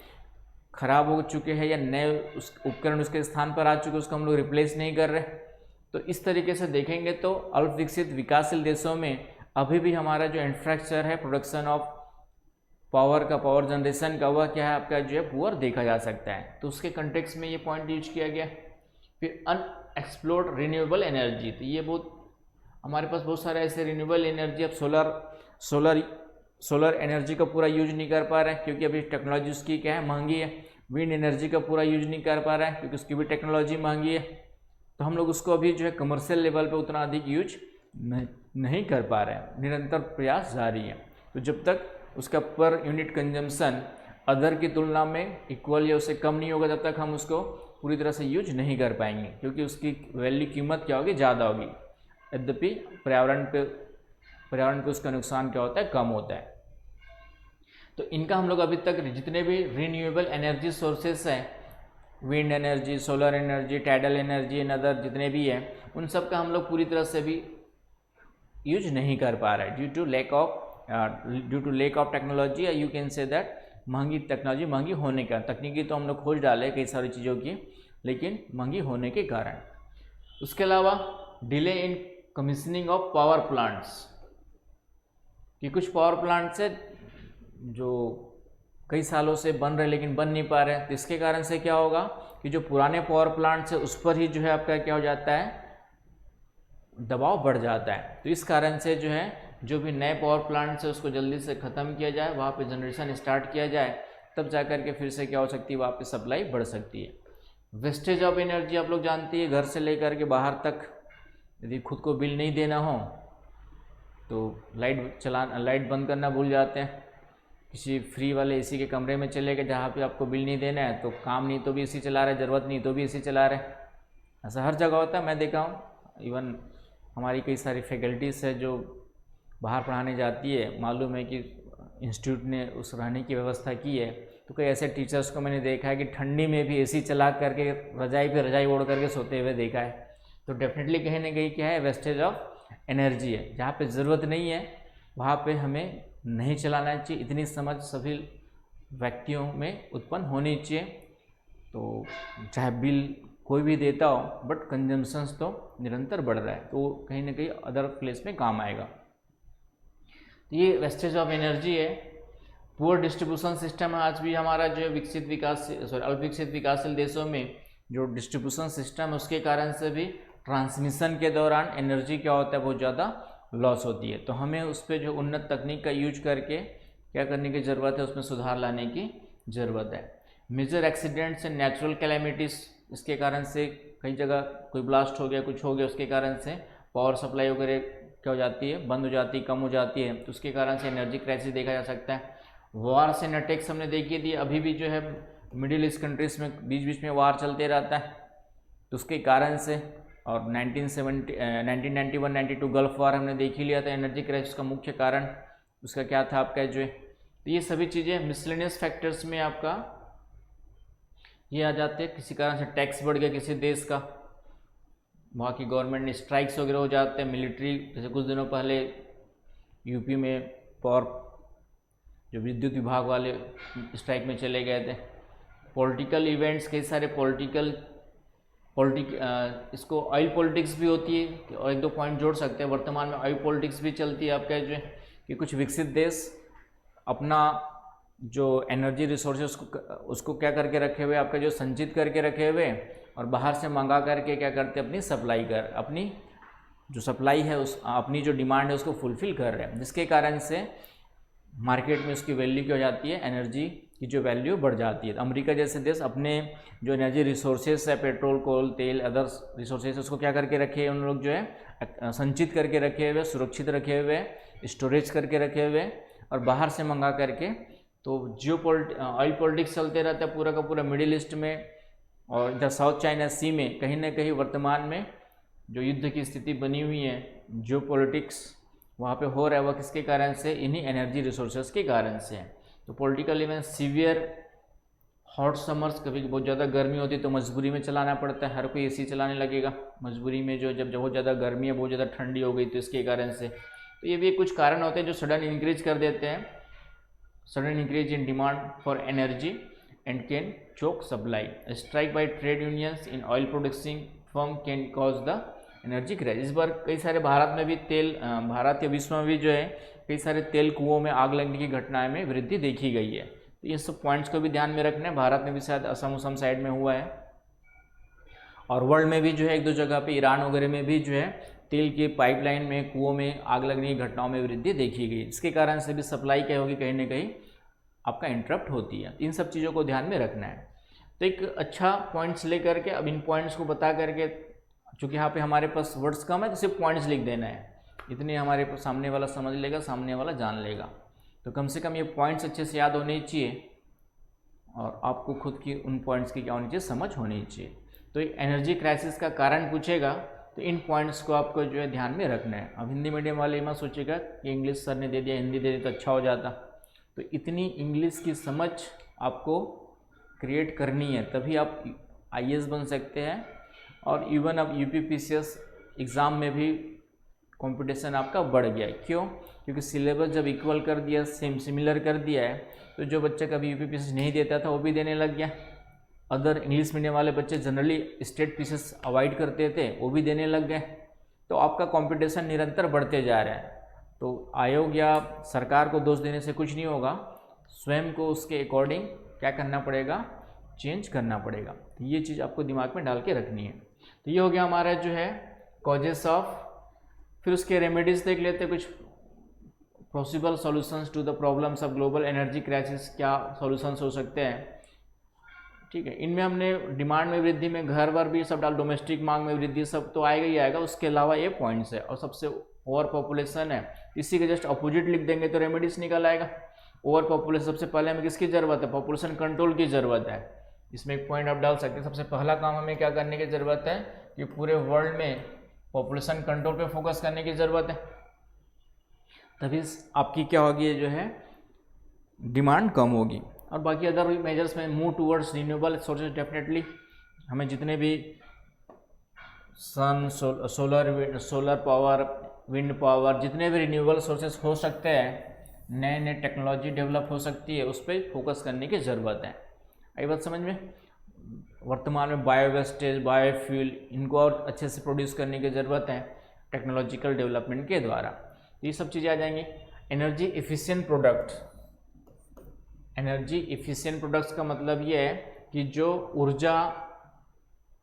खराब हो चुके हैं, या नए उस उपकरण उसके स्थान पर आ चुके, उसको हम लोग रिप्लेस नहीं कर रहे। तो इस तरीके से देखेंगे तो अल्प विकसित विकासशील देशों में अभी भी हमारा जो इंफ्रास्ट्रक्चर है प्रोडक्शन ऑफ पावर का, पावर जनरेशन का, वह क्या है आपका जो है पुअर देखा जा सकता है। तो उसके कंटेक्स्ट में ये पॉइंट यूज किया गया। फिर अनएक्सप्लोर्ड रिन्यूएबल एनर्जी, तो ये बहुत हमारे पास बहुत सारे ऐसे रिन्यूएबल एनर्जी, अब सोलर एनर्जी का पूरा यूज नहीं कर पा रहे हैं क्योंकि अभी टेक्नोलॉजी उसकी क्या है, महंगी है। विंड एनर्जी का पूरा यूज नहीं कर पा रहा है क्योंकि उसकी भी टेक्नोलॉजी महंगी है। तो हम लोग उसको अभी जो है कमर्शियल लेवल पे उतना अधिक यूज नहीं कर पा रहे हैं, निरंतर प्रयास जारी है। तो जब तक उसका पर यूनिट कंजम्पशन अदर की तुलना में इक्वल या उससे कम नहीं होगा, जब तक हम उसको पूरी तरह से यूज नहीं कर पाएंगे, क्योंकि उसकी वैल्यू कीमत क्या होगी, ज़्यादा होगी। यद्यपि पर्यावरण पे उसका नुकसान क्या होता है, कम होता है। तो इनका हम लोग अभी तक जितने भी रिन्यूएबल एनर्जी सोर्सेस हैं, wind energy, solar energy, tidal energy and other जितने भी हैं, उन सब का हम लोग पूरी तरह से भी यूज नहीं कर पा रहे due to lack of technology, you can say that महंगी टेक्नोलॉजी, महंगी होने का, तकनीकी तो हम लोग खोज डाले कई सारी चीज़ों की, लेकिन महंगी होने के कारण। उसके अलावा delay in commissioning of power plants, कि कुछ पावर प्लांट्स है जो कई सालों से बन रहे लेकिन बन नहीं पा रहे हैं। तो इसके कारण से क्या होगा कि जो पुराने पावर प्लांट्स है उस पर ही जो है आपका क्या हो जाता है, दबाव बढ़ जाता है। तो इस कारण से जो है जो भी नए पावर प्लांट्स है उसको जल्दी से ख़त्म किया जाए, वहाँ पे जनरेशन स्टार्ट किया जाए, तब जा कर के फिर से क्या हो सकती है, वहाँ पे सप्लाई बढ़ सकती है। वेस्टेज ऑफ एनर्जी आप लोग जानती है, घर से लेकर के बाहर तक यदि खुद को बिल नहीं देना हो तो लाइट बंद करना भूल जाते हैं। किसी फ्री वाले एसी के कमरे में चले गए जहाँ पे आपको बिल नहीं देना है, तो काम नहीं तो भी एसी चला रहे, ज़रूरत नहीं तो भी एसी चला रहे। ऐसा हर जगह होता है, मैं देखा हूँ। इवन हमारी कई सारी फैकल्टीज़ है जो बाहर पढ़ाने जाती है, मालूम है कि इंस्टीट्यूट ने उस रहने की व्यवस्था की है, तो कई ऐसे टीचर्स को मैंने देखा है कि ठंडी में भी एसी चला करके रजाई पे रजाई ओढ़ करके सोते हुए देखा है। तो डेफिनेटली कहीं ना कहीं क्या है, वेस्टेज ऑफ एनर्जी है। जहाँ पे ज़रूरत नहीं है वहाँ पे हमें नहीं चलाना चाहिए, इतनी समझ सभी व्यक्तियों में उत्पन्न होनी चाहिए। तो चाहे बिल कोई भी देता हो, बट कंजम्पशंस तो निरंतर बढ़ रहा है, तो कहीं ना कहीं अदर प्लेस में काम आएगा। तो ये वेस्टेज ऑफ एनर्जी है। पुअर डिस्ट्रीब्यूशन सिस्टम है आज भी हमारा जो विकसित विकास अल्प विकसित विकासशील देशों में जो डिस्ट्रीब्यूशन सिस्टम है उसके कारण से भी ट्रांसमिशन के दौरान एनर्जी क्या होता है, बहुत ज़्यादा लॉस होती है। तो हमें उस पर जो उन्नत तकनीक का यूज करके क्या करने की ज़रूरत है, उसमें सुधार लाने की ज़रूरत है। Major accidents and natural calamities, इसके कारण से कई जगह कोई ब्लास्ट हो गया, कुछ हो गया, उसके कारण से पावर सप्लाई वगैरह क्या हो जाती है, बंद हो जाती है, कम हो जाती है, तो उसके कारण से एनर्जी क्राइसिस देखा जा सकता है। वार्स एंड अटैक्स हमने देखी थी, अभी भी जो है मिडिल ईस्ट कंट्रीज़ में बीच बीच में वार चलते रहता है, तो उसके कारण से, और 1991-92 गल्फ वार हमने देख ही लिया था। एनर्जी क्राइसिस का मुख्य कारण उसका क्या था आपका जो है, तो ये सभी चीज़ें मिसलेनियस फैक्टर्स में आपका ये आ जाते हैं। किसी कारण से टैक्स बढ़ गया किसी देश का, वहाँ की गवर्नमेंट ने स्ट्राइक्स वगैरह हो जाते हैं, मिलिट्री, जैसे कुछ दिनों पहले यूपी में पावर जो विद्युत विभाग वाले स्ट्राइक में चले गए थे। पॉलिटिकल इवेंट्स, कई सारे इसको ऑयल पॉलिटिक्स भी होती है, और एक दो पॉइंट जोड़ सकते हैं। वर्तमान में ऑयल पॉलिटिक्स भी चलती है आपका जो है कि कुछ विकसित देश अपना जो एनर्जी रिसोर्सेज उसको क्या करके रखे हुए, आपका जो संचित करके रखे हुए, और बाहर से मंगा करके क्या करते हैं, अपनी सप्लाई अपनी जो सप्लाई है उस अपनी जो डिमांड है उसको फुलफिल कर रहे हैं, जिसके कारण से मार्केट में उसकी वैल्यू क्या हो जाती है, एनर्जी की जो वैल्यू बढ़ जाती है। अमेरिका जैसे देश अपने जो एनर्जी रिसोर्सेज है, पेट्रोल, कोल, तेल, अदर्स रिसोर्सेज, उसको क्या करके रखे उन लोग जो है संचित करके रखे हुए, सुरक्षित रखे हुए, स्टोरेज करके रखे हुए, और बाहर से मंगा करके। तो ऑयल पॉलिटिक्स चलते रहता है पूरा का पूरा मिडिल ईस्ट में, और इधर साउथ चाइना सी में कहीं ना कहीं वर्तमान में जो युद्ध की स्थिति बनी हुई है, जो पॉलिटिक्स वहाँ पे हो रहा है, वह किसके कारण से, इन्हीं एनर्जी रिसोर्सेज के कारण से है। तो political event, severe hot summers, कभी बहुत ज़्यादा गर्मी होती है तो मजबूरी में चलाना पड़ता है, हर कोई एसी चलाने लगेगा मजबूरी में, जो जब बहुत ज़्यादा गर्मी है, बहुत ज़्यादा ठंडी हो गई तो इसके कारण से। तो ये भी कुछ कारण होते हैं जो सडन इंक्रीज कर देते हैं, sudden increase in demand for energy and can choke supply. Strike by trade unions in oil producing firm can cause the energy crisis. इस बार कई सारे भारत में भी भारत या विश्व में भी जो है कई सारे तेल कुओं में आग लगने की घटनाएं में वृद्धि देखी गई है। तो ये सब पॉइंट्स को भी ध्यान में रखना है। भारत में भी शायद असम साइड में हुआ है, और वर्ल्ड में भी जो है एक दो जगह पे, ईरान वगैरह में भी जो है तेल के पाइपलाइन में, कुओं में आग लगने की घटनाओं में वृद्धि देखी गई। इसके कारण से भी सप्लाई क्या होगी, कहीं ना कहीं आपका इंटरप्ट होती है। इन सब चीज़ों को ध्यान में रखना है। तो एक अच्छा पॉइंट्स लेकर के, अब इन पॉइंट्स को बता करके, चूँकि यहाँ पे हमारे पास वर्ड्स कम है तो सिर्फ पॉइंट्स लिख देना है, इतने हमारे सामने वाला समझ लेगा, सामने वाला जान लेगा। तो कम से कम ये पॉइंट्स अच्छे से याद होने चाहिए, और आपको खुद की उन पॉइंट्स की क्या होनी चाहिए, समझ होनी चाहिए। तो एनर्जी क्राइसिस का कारण पूछेगा तो इन पॉइंट्स को आपको जो है ध्यान में रखना है। अब हिंदी मीडियम वाले मत सोचेगा कि इंग्लिश सर ने दे दिया, हिंदी दे दी तो अच्छा हो जाता। तो इतनी इंग्लिश की समझ आपको क्रिएट करनी है, तभी आप IAS बन सकते हैं। और इवन अब UPPCS एग्ज़ाम में भी कंपटीशन आपका बढ़ गया है। क्यों? क्योंकि सिलेबस जब इक्वल कर दिया, सिमिलर कर दिया है, तो जो बच्चा कभी UPPCS नहीं देता था वो भी देने लग गया। अदर इंग्लिश मीडियम वाले बच्चे जनरली स्टेट पीसेस अवॉइड करते थे, वो भी देने लग गए। तो आपका कंपटीशन निरंतर बढ़ते जा रहा है। तो आयोग या सरकार को दोष देने से कुछ नहीं होगा, स्वयं को उसके अकॉर्डिंग क्या करना पड़ेगा, चेंज करना पड़ेगा। तो ये चीज़ आपको दिमाग में डाल के रखनी है। तो ये हो गया हमारा जो है कॉजेस ऑफ। फिर उसके रेमेडीज़ देख लेते हैं, कुछ possible solutions to the problems of global energy crisis. क्या सॉल्यूशंस हो सकते हैं, ठीक है। इनमें हमने डिमांड में वृद्धि में घर वर भी सब डाल, डोमेस्टिक मांग में वृद्धि सब तो आएगा ही आएगा। उसके अलावा ये पॉइंट्स है, और सबसे ओवर पॉपुलेशन है, इसी के जस्ट अपोजिट लिख देंगे तो रेमेडीज निकल आएगा। ओवर पॉपुलेशन, सबसे पहले हमें किसकी ज़रूरत है, पॉपुलेशन कंट्रोल की ज़रूरत है। इसमें एक पॉइंट आप डाल सकते हैं, सबसे पहला काम हमें क्या करने की ज़रूरत है कि पूरे वर्ल्ड में पॉपुलेशन कंट्रोल पे फोकस करने की ज़रूरत है, तभी आपकी क्या होगी, जो है डिमांड कम होगी। और बाकी अदर मेजर्स में move towards renewable sources, definitely हमें जितने भी सन, सोलर पावर, विंड पावर, जितने भी रिन्यूएबल सोर्सेज हो सकते हैं, नए नए टेक्नोलॉजी डेवलप हो सकती है, उस पर फोकस करने की ज़रूरत है। आई बात समझ में? वर्तमान में बायो वेस्टेज, बायोफ्यूल, इनको और अच्छे से प्रोड्यूस करने की ज़रूरत है टेक्नोलॉजिकल डेवलपमेंट के द्वारा। ये सब चीज़ें आ जाएंगी। Energy efficient product, energy efficient products का मतलब ये है कि जो ऊर्जा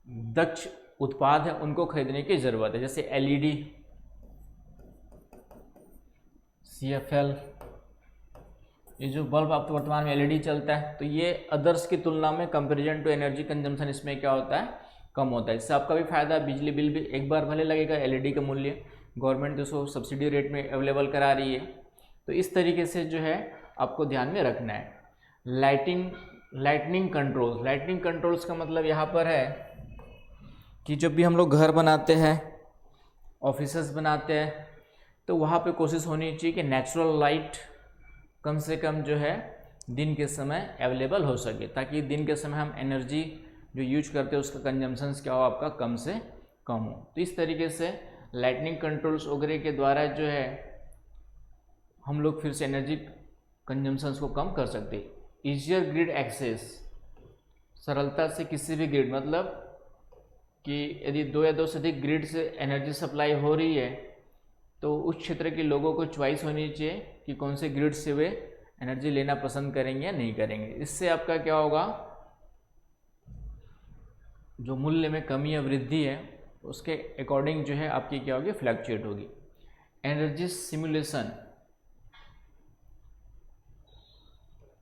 दक्ष उत्पाद है उनको खरीदने की ज़रूरत है, जैसे एलईडी, सीएफएल, ये जो बल्ब अब तो वर्तमान में एलईडी चलता है, तो ये अदर्स की तुलना में कंपैरिजन टू एनर्जी कंजम्पशन इसमें क्या होता है, कम होता है। इससे आपका भी फायदा, बिजली बिल भी एक बार भले लगेगा, एलईडी का मूल्य गवर्नमेंट तो उसको सब्सिडी रेट में अवेलेबल करा रही है। तो इस तरीके से जो है आपको ध्यान में रखना है। लाइटनिंग कंट्रोल्स का मतलब यहाँ पर है कि जब भी हम लोग घर बनाते हैं, ऑफिसेस बनाते हैं, तो वहाँ पे कोशिश होनी चाहिए कि नेचुरल लाइट कम से कम जो है दिन के समय अवेलेबल हो सके, ताकि दिन के समय हम एनर्जी जो यूज करते हैं उसका कंजम्पशन क्या हो, आपका कम से कम हो। तो इस तरीके से लाइटनिंग कंट्रोल्स वगैरह के द्वारा जो है हम लोग फिर से एनर्जी कंजम्पशन को कम कर सकते हैं। ईजियर ग्रिड एक्सेस, सरलता से किसी भी ग्रिड, मतलब कि यदि 2 या 2 से अधिक ग्रिड से एनर्जी सप्लाई हो रही है तो उस क्षेत्र के लोगों को चॉइस होनी चाहिए कि कौन से ग्रिड से वे एनर्जी लेना पसंद करेंगे या नहीं करेंगे। इससे आपका क्या होगा, जो मूल्य में कमी या वृद्धि है उसके अकॉर्डिंग जो है आपकी क्या होगी, फ्लक्चुएट होगी। एनर्जी सिमुलेशन,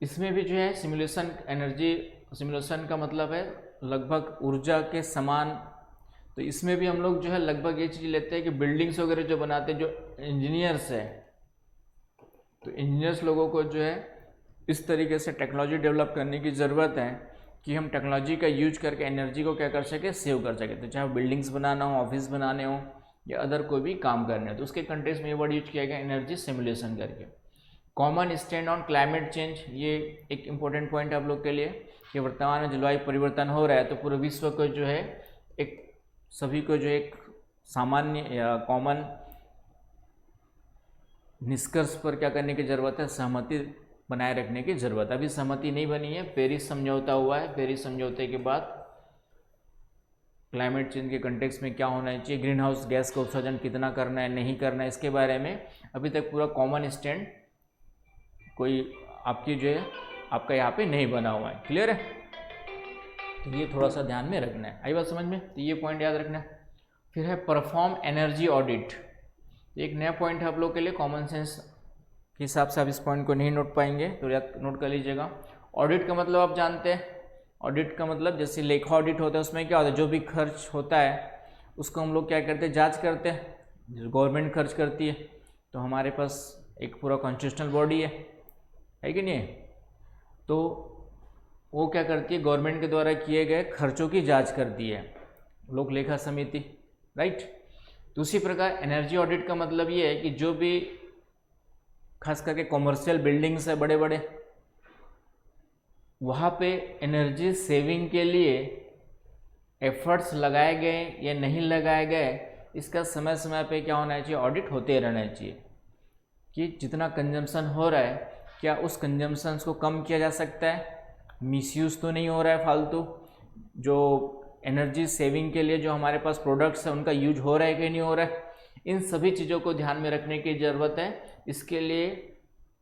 इसमें भी जो है सिमुलेशन, एनर्जी सिमुलेशन का मतलब है लगभग ऊर्जा के समान। तो इसमें भी हम लोग जो है लगभग ये चीज़ लेते हैं कि बिल्डिंग्स वगैरह जो बनाते हैं, जो इंजीनियर्स है, तो इंजीनियर्स लोगों को जो है इस तरीके से टेक्नोलॉजी डेवलप करने की ज़रूरत है कि हम टेक्नोलॉजी का यूज करके एनर्जी को क्या कर सके, सेव कर सके। तो चाहे बिल्डिंग्स बनाना हो, ऑफिस बनाने हो या अदर कोई भी काम करने हो, तो उसके कंटेक्स्ट में ये वर्ड यूज किया गया एनर्जी सिमुलेशन करके। Common stand on climate change, ये एक इम्पोर्टेंट पॉइंट है आप लोग के लिए कि वर्तमान में जलवायु परिवर्तन हो रहा है, तो पूरे विश्व को जो है एक, सभी को जो एक सामान्य या कॉमन निष्कर्ष पर क्या करने की ज़रूरत है, सहमति बनाए रखने की ज़रूरत है। अभी सहमति नहीं बनी है, पेरिस समझौता हुआ है, पेरिस समझौते के बाद क्लाइमेट चेंज के कंटेक्स्ट में क्या होना चाहिए, ग्रीन हाउस गैस का उत्सर्जन कितना करना है, नहीं करना है, इसके बारे में अभी तक पूरा कॉमन स्टैंड कोई आपकी जो है आपका यहाँ पे नहीं बना हुआ है। क्लियर है? तो ये थोड़ा सा ध्यान में रखना है। आई बात समझ में? तो ये पॉइंट याद रखना है। फिर है परफॉर्म एनर्जी ऑडिट, एक नया पॉइंट है आप लोग के लिए, कॉमन सेंस के हिसाब से आप इस पॉइंट को नहीं नोट पाएंगे तो याद नोट कर लीजिएगा। ऑडिट का मतलब आप जानते हैं, ऑडिट का मतलब जैसे लेखा ऑडिट होता है, उसमें क्या होता है, जो भी खर्च होता है उसको हम लोग क्या करते हैं, जांच करते हैं। जो गवर्नमेंट खर्च करती है तो हमारे पास एक पूरा कॉन्स्टिट्यूशनल बॉडी है कि नहीं? तो वो क्या करती है, गवर्नमेंट के द्वारा किए गए खर्चों की जांच करती है, लोक लेखा समिति, राइट। तो उसी प्रकार एनर्जी ऑडिट का मतलब ये है कि जो भी खास करके कॉमर्शियल बिल्डिंग्स है बड़े बड़े, वहाँ पे एनर्जी सेविंग के लिए एफर्ट्स लगाए गए या नहीं लगाए गए, इसका समय समय पे क्या होना चाहिए, ऑडिट होते रहना चाहिए कि जितना कंजम्पशन हो रहा है क्या उस कंजम्पशन को कम किया जा सकता है, मिसयूज़ तो नहीं हो रहा है फालतू, जो एनर्जी सेविंग के लिए जो हमारे पास प्रोडक्ट्स हैं उनका यूज हो रहा है कि नहीं हो रहा है, इन सभी चीज़ों को ध्यान में रखने की ज़रूरत है। इसके लिए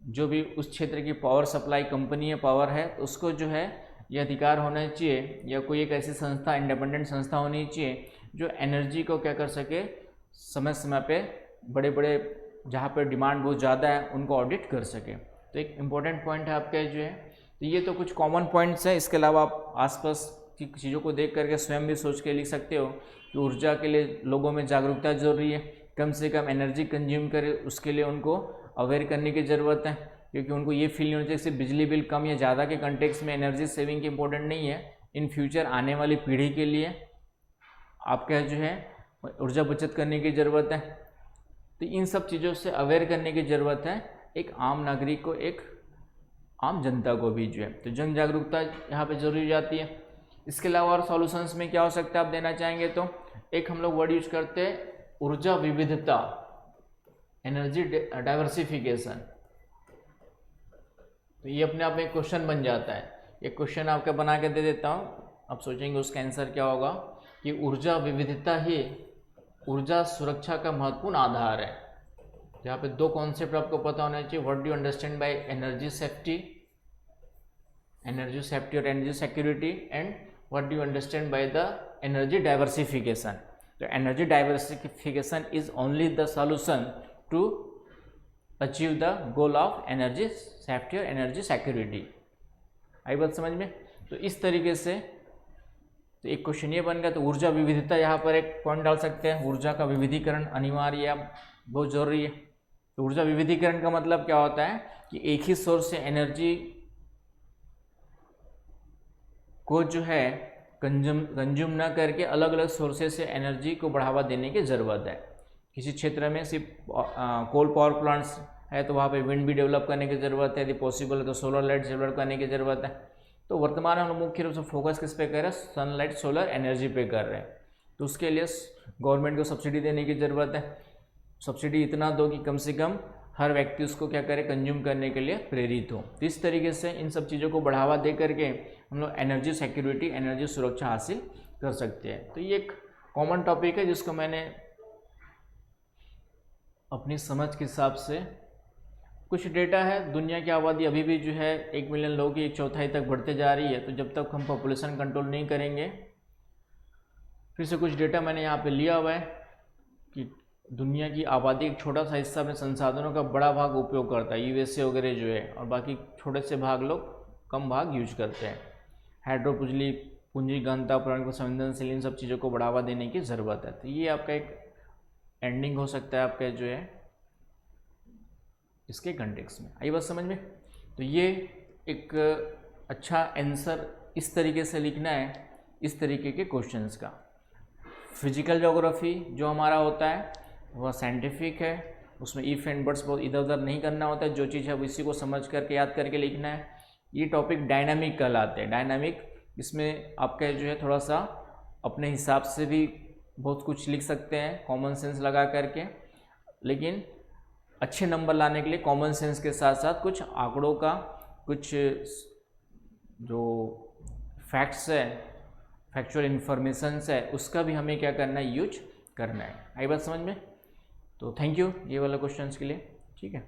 जो भी उस क्षेत्र की पावर सप्लाई कंपनी है, पावर है, तो उसको जो है ये अधिकार होना चाहिए या कोई एक ऐसी संस्था, इंडिपेंडेंट संस्था होनी चाहिए जो एनर्जी को क्या कर सके, समय समय पे बड़े बड़े जहाँ पर डिमांड बहुत ज़्यादा है उनको ऑडिट कर सके। तो एक इम्पॉर्टेंट पॉइंट है आपका जो है। तो ये तो कुछ कॉमन पॉइंट्स हैं, इसके अलावा आप आसपास की चीज़ों को देख करके स्वयं भी सोच के लिख सकते हो कि ऊर्जा के लिए लोगों में जागरूकता जरूरी है, कम से कम एनर्जी कंज्यूम करे उसके लिए उनको अवेयर करने की ज़रूरत है, क्योंकि उनको ये फील नहीं होना चाहिए सिर्फ बिजली बिल कम या ज़्यादा के कंटेक्स में एनर्जी सेविंग की इम्पोर्टेंट नहीं है। इन फ्यूचर आने वाली पीढ़ी के लिए आपका जो है ऊर्जा बचत करने की ज़रूरत है। तो इन सब चीज़ों से अवेयर करने की ज़रूरत है एक आम नागरिक को, एक आम जनता को भी जो है। तो जन जागरूकता यहाँ पे जरूरी हो जाती है। इसके अलावा और सॉल्यूशंस में क्या हो सकता है आप देना चाहेंगे तो एक हम लोग वर्ड यूज करते हैं ऊर्जा विविधता, एनर्जी डाइवर्सिफिकेशन। तो ये अपने आप में एक क्वेश्चन बन जाता है। एक क्वेश्चन आपका बना के दे देता हूँ, आप सोचेंगे उसका आंसर क्या होगा कि ऊर्जा विविधता ही ऊर्जा सुरक्षा का महत्वपूर्ण आधार है। यहाँ पे दो कॉन्सेप्ट आपको पता होना चाहिए। What do you understand by energy safety energy safety और energy security, and what do you understand by the energy diversification? तो energy diversification is only the solution to achieve the goal of energy safety और energy security. आई बात समझ में? तो इस तरीके से तो एक क्वेश्चन ये बन गया। तो ऊर्जा विविधता, यहाँ पर एक पॉइंट डाल सकते हैं, ऊर्जा का विविधीकरण अनिवार्य या बहुत जरूरी है। तो ऊर्जा विविधीकरण का मतलब क्या होता है कि एक ही सोर्स से एनर्जी को जो है कंज्यूम ना करके अलग अलग सोर्सेज से एनर्जी को बढ़ावा देने की ज़रूरत है। किसी क्षेत्र में सिर्फ कोल पावर प्लांट्स है तो वहाँ पे विंड भी डेवलप करने की ज़रूरत है, यदि पॉसिबल है तो सोलर लाइट डेवलप करने की ज़रूरत है। तो वर्तमान में हम मुख्य रूप से फोकस किस पे कर रहे हैं? सनलाइट सोलर एनर्जी पे कर रहे हैं। तो उसके लिए गवर्नमेंट को सब्सिडी देने की ज़रूरत है। सब्सिडी इतना दो कि कम से कम हर व्यक्ति उसको क्या करे, कंज्यूम करने के लिए प्रेरित हो। तो इस तरीके से इन सब चीज़ों को बढ़ावा दे करके हम लोग एनर्जी सिक्योरिटी, एनर्जी सुरक्षा हासिल कर सकते हैं। तो ये एक कॉमन टॉपिक है जिसको मैंने अपनी समझ के हिसाब से, कुछ डेटा है, दुनिया की आबादी अभी भी जो है 1 मिलियन लोगों की 1/4 तक बढ़ते जा रही है। तो जब तक हम पॉपुलेशन कंट्रोल नहीं करेंगे, फिर से कुछ डेटा मैंने यहाँ पे लिया हुआ है कि दुनिया की आबादी एक छोटा सा हिस्सा में संसाधनों का बड़ा भाग उपयोग करता है, यूएसए वगैरह जो है, और बाकी छोटे से भाग लोग कम भाग यूज करते हैं। हाइड्रो पूंजी, पूंजी गहनता, पर्यावरण संवेदनशील, इन सब चीज़ों को बढ़ावा देने की ज़रूरत है। तो ये आपका एक एंडिंग हो सकता है आपका जो है इसके कंटेक्स्ट में। आई बात समझ में? तो ये एक अच्छा आंसर इस तरीके से लिखना है, इस तरीके के क्वेश्चंस का। फिजिकल ज्योग्राफी जो हमारा होता है वह साइंटिफिक है, उसमें इफ एंड बट्स बहुत इधर उधर नहीं करना होता है, जो चीज़ है इसी को समझ करके याद करके लिखना है। ये टॉपिक डायनामिक कहलाते हैं। डायनामिक, इसमें आपका जो है थोड़ा सा अपने हिसाब से भी बहुत कुछ लिख सकते हैं कॉमन सेंस लगा करके, लेकिन अच्छे नंबर लाने के लिए कॉमन सेंस के साथ साथ कुछ आंकड़ों का, कुछ जो फैक्ट्स है, फैक्चुअल इन्फॉर्मेशंस है, उसका भी हमें क्या करना है, यूज करना है। आई बात समझ में? तो थैंक यू ये वाला क्वेश्चंस के लिए। ठीक है।